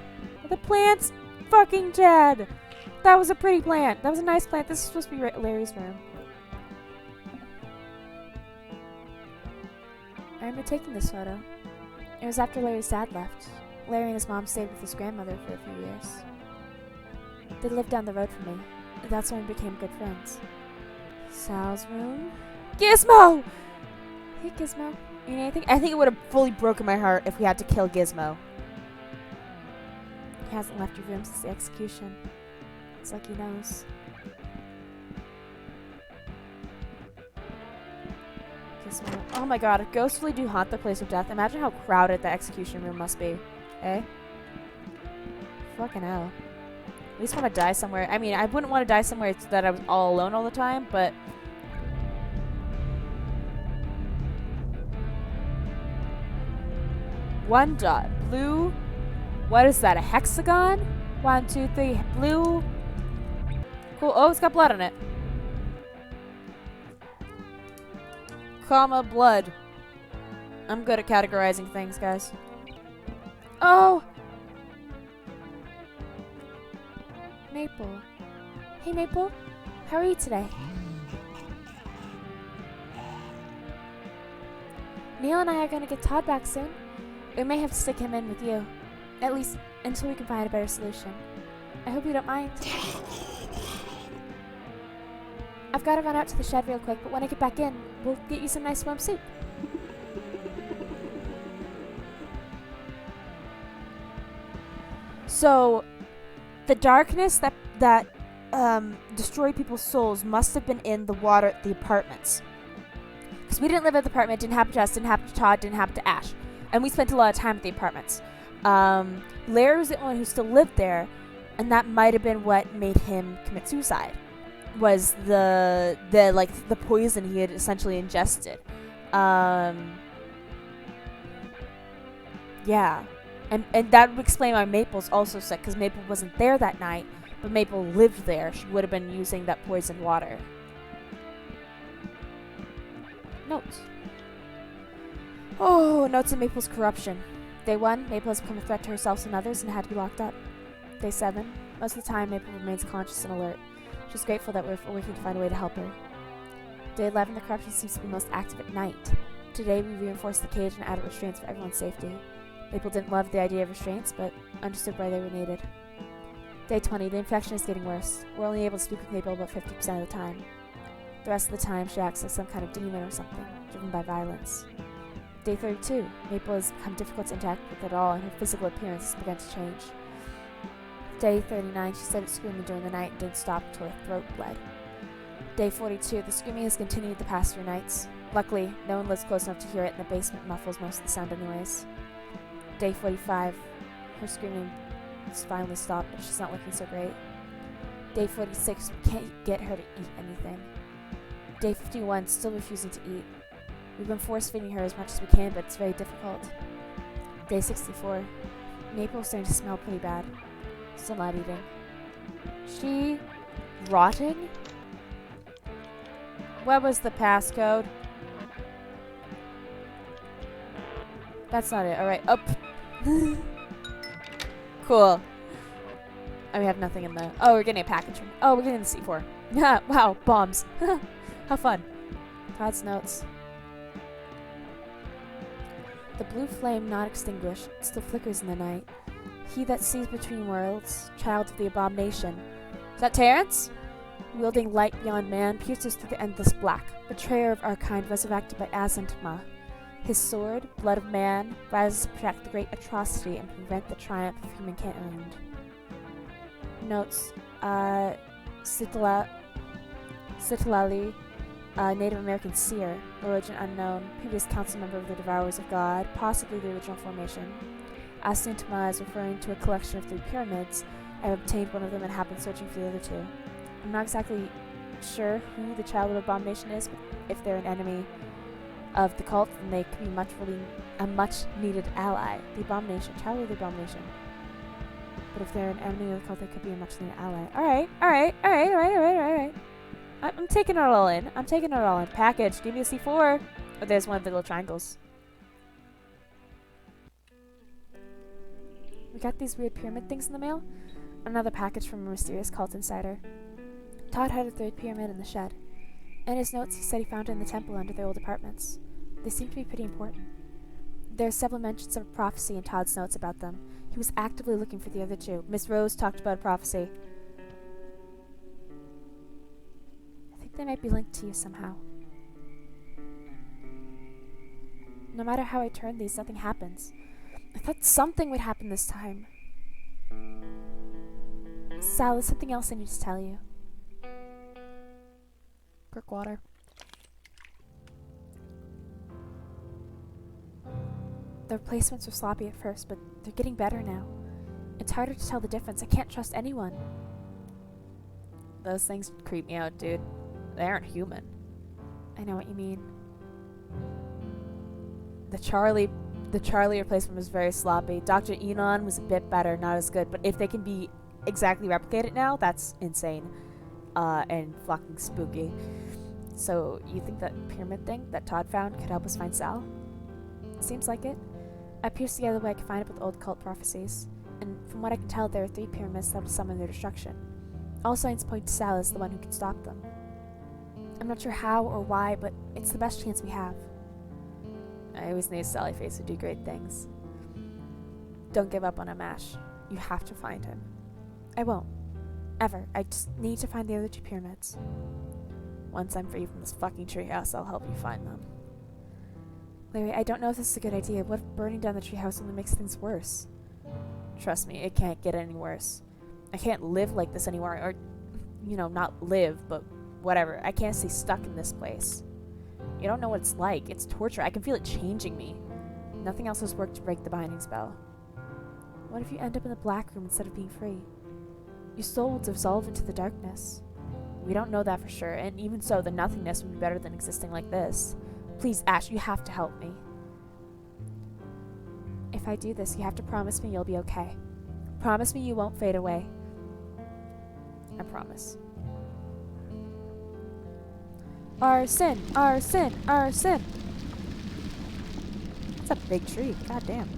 The plant's fucking dead! That was a pretty plant. That was a nice plant. This is supposed to be Larry's room. I remember taking this photo. It was after Larry's dad left. Larry and his mom stayed with his grandmother for a few years. They lived down the road from me. That's when we became good friends. Sal's room. Gizmo! Hey, Gizmo. You need anything? I think it would have fully broken my heart if we had to kill Gizmo. He hasn't left your room since the execution. It's like he knows. Gizmo. Oh my god, if ghosts really do haunt the place of death, imagine how crowded the execution room must be. Eh? Fucking hell. At least want to die somewhere. I mean, I wouldn't want to die somewhere so that I was all alone all the time, but... One dot. Blue. What is that? A hexagon? 1, 2, 3. Blue. Cool. Oh, it's got blood on it. Comma, blood. I'm good at categorizing things, guys. Oh! Maple. Hey, Maple. How are you today? Neil and I are going to get Todd back soon. We may have to stick him in with you. At least until we can find a better solution. I hope you don't mind. I've got to run out to the shed real quick, but when I get back in, we'll get you some nice warm soup. So, the darkness that destroyed people's souls must have been in the water at the apartments. Because we didn't live at the apartment, it didn't happen to us, didn't happen to Todd, didn't happen to Ash. And we spent a lot of time at the apartments. Larry was the only one who still lived there, and that might have been what made him commit suicide. Was the poison he had essentially ingested. Yeah. And that would explain why Maple's also sick, because Maple wasn't there that night, but Maple lived there. She would have been using that poisoned water. Notes. Oh, notes of Maple's corruption. Day 1, Maple has become a threat to herself and others and had to be locked up. Day 7, most of the time Maple remains conscious and alert. She's grateful that we're working to find a way to help her. Day 11, the corruption seems to be most active at night. Today, we reinforced the cage and added restraints for everyone's safety. Maple didn't love the idea of restraints, but understood why they were needed. Day 20, the infection is getting worse. We're only able to speak with Maple about 50% of the time. The rest of the time, she acts like some kind of demon or something, driven by violence. Day 32, Maple has become difficult to interact with at all, and her physical appearance has begun to change. Day 39, she started screaming during the night and didn't stop until her throat bled. Day 42, the screaming has continued the past 3 nights. Luckily, no one lives close enough to hear it, and the basement muffles most of the sound anyways. Day 45, her screaming has finally stopped, but she's not looking so great. Day 46, we can't get her to eat anything. Day 51, still refusing to eat. We've been force-feeding her as much as we can, but it's very difficult. Day 64, Maple's starting to smell pretty bad. Still not eating. She rotting? What was the passcode? That's not it. Alright, up. Cool. Oh, we have nothing in the... Oh, we're getting a package from... Oh, we're getting the C4. Yeah, wow, bombs. How fun. Todd's notes. The blue flame not extinguished still flickers in the night. He that sees between worlds, child of the abomination. Is that Terrence? Wielding light beyond man, pierces through the endless black. Betrayer of our kind, resurrected by Azantma. His sword, blood of man, rises to protect the great atrocity and prevent the triumph of humankind. Notes. Sitlali, Native American seer, origin unknown, previous council member of the Devourers of God, possibly the original formation. Asintma is referring to a collection of 3 pyramids. I have obtained one of them and have been searching for the other 2. I'm not exactly sure who the Child of Abomination is, but if they're an enemy of the cult, then they could be a much-needed ally. The Abomination, Child of the Abomination. But if they're an enemy of the cult, they could be a much-needed ally. Alright. I'm taking it all in. Package, give me a C4. Oh, there's one of the little triangles. We got these weird pyramid things in the mail. Another package from a mysterious cult insider. Todd had a 3rd pyramid in the shed. In his notes, he said he found it in the temple under their old apartments. They seem to be pretty important. There are several mentions of a prophecy in Todd's notes about them. He was actively looking for the other 2. Miss Rose talked about a prophecy. I think they might be linked to you somehow. No matter how I turn these, nothing happens. I thought something would happen this time. Sal, there's something else I need to tell you. Quick water. The replacements were sloppy at first, but they're getting better now. It's harder to tell the difference. I can't trust anyone. Those things creep me out, dude. They aren't human. I know what you mean. The Charlie replacement was very sloppy. Dr. Enon was a bit better, not as good, but if they can be exactly replicated now, that's insane. And fucking spooky. So, you think that pyramid thing that Todd found could help us find Sal? Seems like it. I pieced together the way I could find it with old cult prophecies, and from what I can tell, there are 3 pyramids that will summon their destruction. All signs point to Sal as the one who can stop them. I'm not sure how or why, but it's the best chance we have. I always knew Sally Face would do great things. Don't give up on him, Ash. You have to find him. I won't. Ever. I just need to find the other 2 pyramids. Once I'm free from this fucking treehouse, I'll help you find them. Larry, I don't know if this is a good idea. What if burning down the treehouse only makes things worse? Trust me, it can't get any worse. I can't live like this anymore, or, not live, but whatever. I can't stay stuck in this place. You don't know what it's like. It's torture. I can feel it changing me. Nothing else has worked to break the binding spell. What if you end up in the black room instead of being free? Your soul will dissolve into the darkness. We don't know that for sure, and even so, the nothingness would be better than existing like this. Please, Ash, you have to help me. If I do this, you have to promise me you'll be okay. Promise me you won't fade away. I promise. Arson! Arson! Arson! That's a big tree. God damn.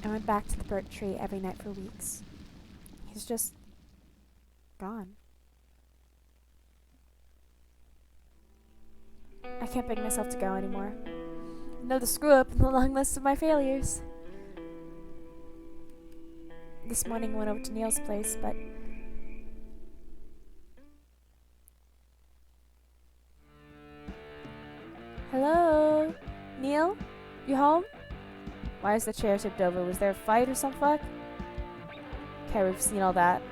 I went back to the birch tree every night for weeks. He's just gone. I can't bring myself to go anymore. Another screw up in the long list of my failures. This morning I went over to Neil's place, but hello? Neil? You home? Why is the chair tipped over? Was there a fight or some fuck? Okay, we've seen all that.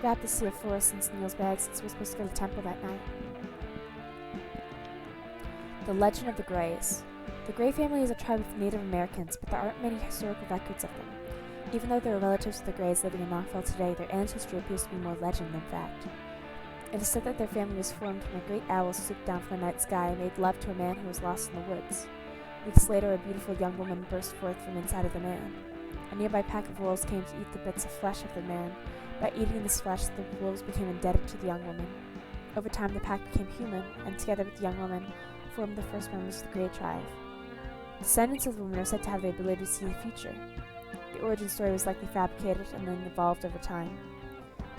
Grabbed the seal fluorescence in Neil's bag since we were supposed to go to the temple that night. The Legend of the Greys. The Grey family is a tribe of Native Americans, but there aren't many historical records of them. Even though there are relatives of the Greys living in Knockville today, their ancestry appears to be more legend than fact. It is said that their family was formed when a great owl swooped down from the night sky and made love to a man who was lost in the woods. Weeks later, a beautiful young woman burst forth from inside of the man. A nearby pack of wolves came to eat the bits of flesh of the man. By eating this flesh, the wolves became indebted to the young woman. Over time, the pack became human, and together with the young woman, formed the first members of the great tribe. Descendants of the woman are said to have the ability to see the future. The origin story was likely fabricated and then evolved over time.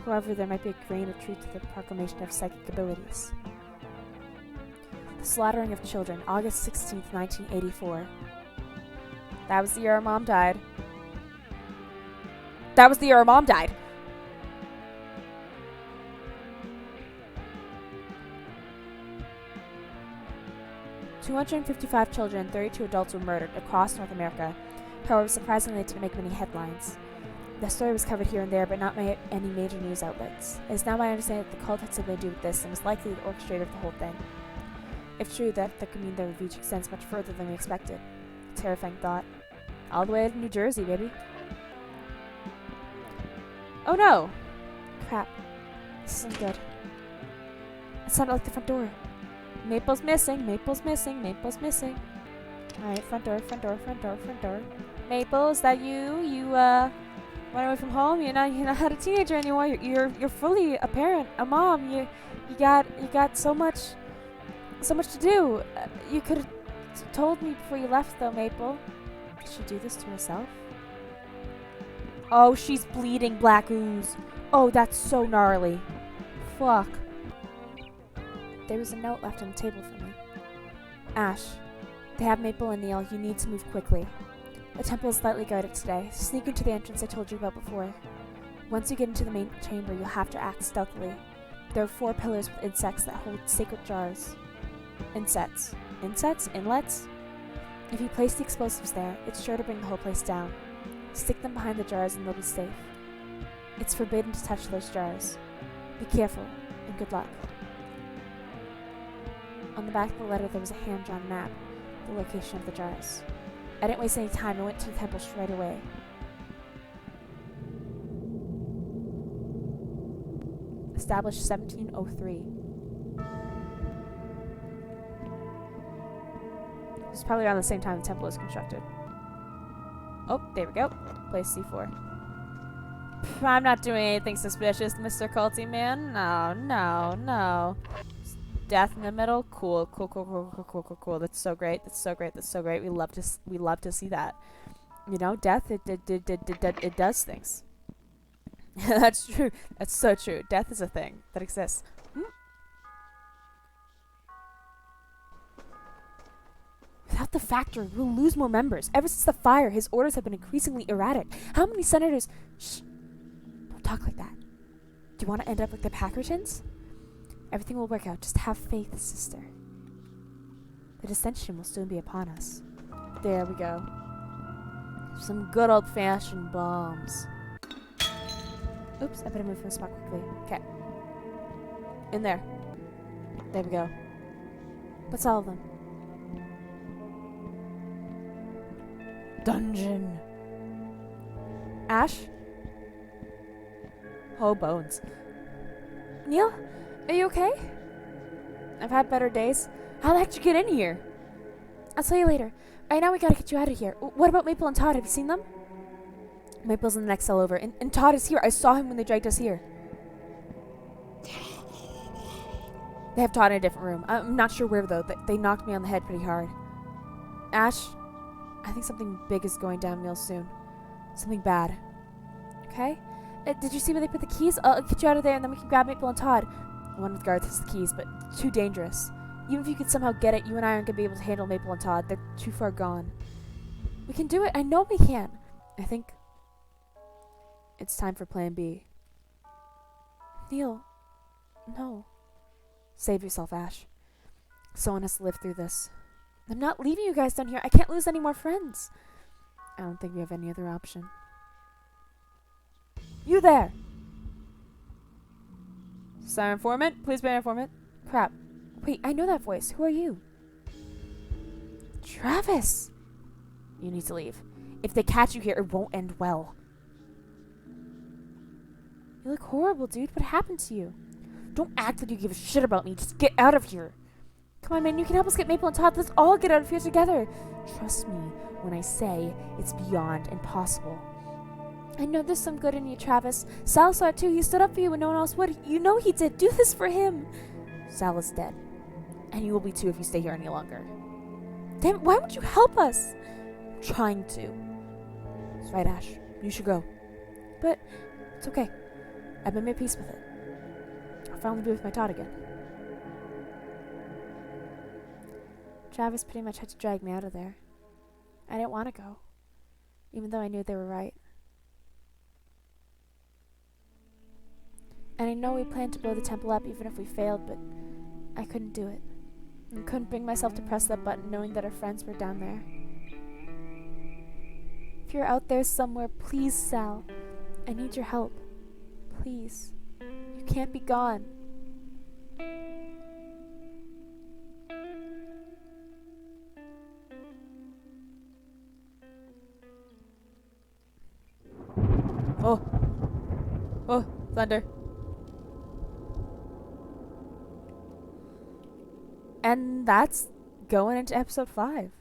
However, there might be a grain of truth to the proclamation of psychic abilities. The slaughtering of children, August 16th, 1984. That was the year our mom died. That was the year our mom died! "255 children and 32 adults were murdered across North America. However, surprisingly, it didn't make many headlines. The story was covered here and there, but not by any major news outlets. It is now my understanding that the cult had something to do with this and was likely the orchestrator of the whole thing. If true, that could mean their reach extends much further than we expected. A terrifying thought. All the way to New Jersey, baby." Oh no! Crap. This isn't good. It sounded like the front door. Maple's missing, Maple's missing, Maple's missing. Alright, front door, front door, front door, front door. Maple, is that you? You, went away from home? You're not a teenager anymore. You're fully a parent, a mom. You got so much to do. You could have told me before you left, though, Maple. Did she do this to herself? Oh, she's bleeding black ooze. Oh, that's so gnarly. Fuck. There was a note left on the table for me. "Ash, they have Maple and Neil. You need to move quickly. The temple is slightly guarded today. Sneak into the entrance I told you about before. Once you get into the main chamber, you'll have to act stealthily. There are 4 pillars with insects that hold sacred jars." Insects? Insets? Inlets? "If you place the explosives there, it's sure to bring the whole place down. Stick them behind the jars and they'll be safe. It's forbidden to touch those jars. Be careful, and good luck." On the back of the letter there was a hand-drawn map, the location of the jars. I didn't waste any time and went to the temple straight away. Established 1703. It was probably around the same time the temple was constructed. Oh, there we go. Place C4. I'm not doing anything suspicious, Mr. Culty Man. No. Death in the middle. Cool. That's so great. We love to see that. You know, death. It does things. That's true. That's so true. Death is a thing that exists. Without the factory, we'll lose more members. Ever since the fire, his orders have been increasingly erratic. How many senators... Shh. Don't talk like that. Do you want to end up like the Packertons? Everything will work out. Just have faith, sister. The dissension will soon be upon us. There we go. Some good old-fashioned bombs. Oops, I better move from the spot quickly. Okay. In there. There we go. That's all of them. Dungeon. Ash? Oh, bones. Neil? Are you okay? I've had better days. How the heck did you get in here? I'll tell you later. Right now we gotta get you out of here. What about Maple and Todd? Have you seen them? Maple's in the next cell over. And Todd is here. I saw him when they dragged us here. They have Todd in a different room. I'm not sure where, though. They knocked me on the head pretty hard. Ash, I think something big is going down real soon. Something bad. Okay? Did you see where they put the keys? I'll get you out of there and then we can grab Maple and Todd. The one with guards has the keys, but too dangerous. Even if you could somehow get it, you and I aren't going to be able to handle Maple and Todd. They're too far gone. We can do it. I know we can. I think it's time for Plan B. Neil. No. Save yourself, Ash. Someone has to live through this. I'm not leaving you guys down here. I can't lose any more friends. I don't think we have any other option. You there! Sir Informant? Please be an informant. Crap. Wait, I know that voice. Who are you? Travis! You need to leave. If they catch you here, it won't end well. You look horrible, dude. What happened to you? Don't act like you give a shit about me. Just get out of here. Come on, man. You can help us get Maple and Todd. Let's all get out of here together. Trust me when I say it's beyond impossible. I know there's some good in you, Travis. Sal saw it too. He stood up for you when no one else would. You know he did. Do this for him. Sal is dead. And you will be too if you stay here any longer. Damn it, why would you help us? I'm trying to. That's right, Ash. You should go. But it's okay. I've been made peace with it. I'll finally be with my Todd again. Travis pretty much had to drag me out of there. I didn't want to go, even though I knew they were right. And I know we planned to blow the temple up even if we failed, but I couldn't do it. I couldn't bring myself to press that button knowing that our friends were down there. If you're out there somewhere, please, Sal. I need your help. Please. You can't be gone. Oh. Oh, thunder. And that's going into episode 5.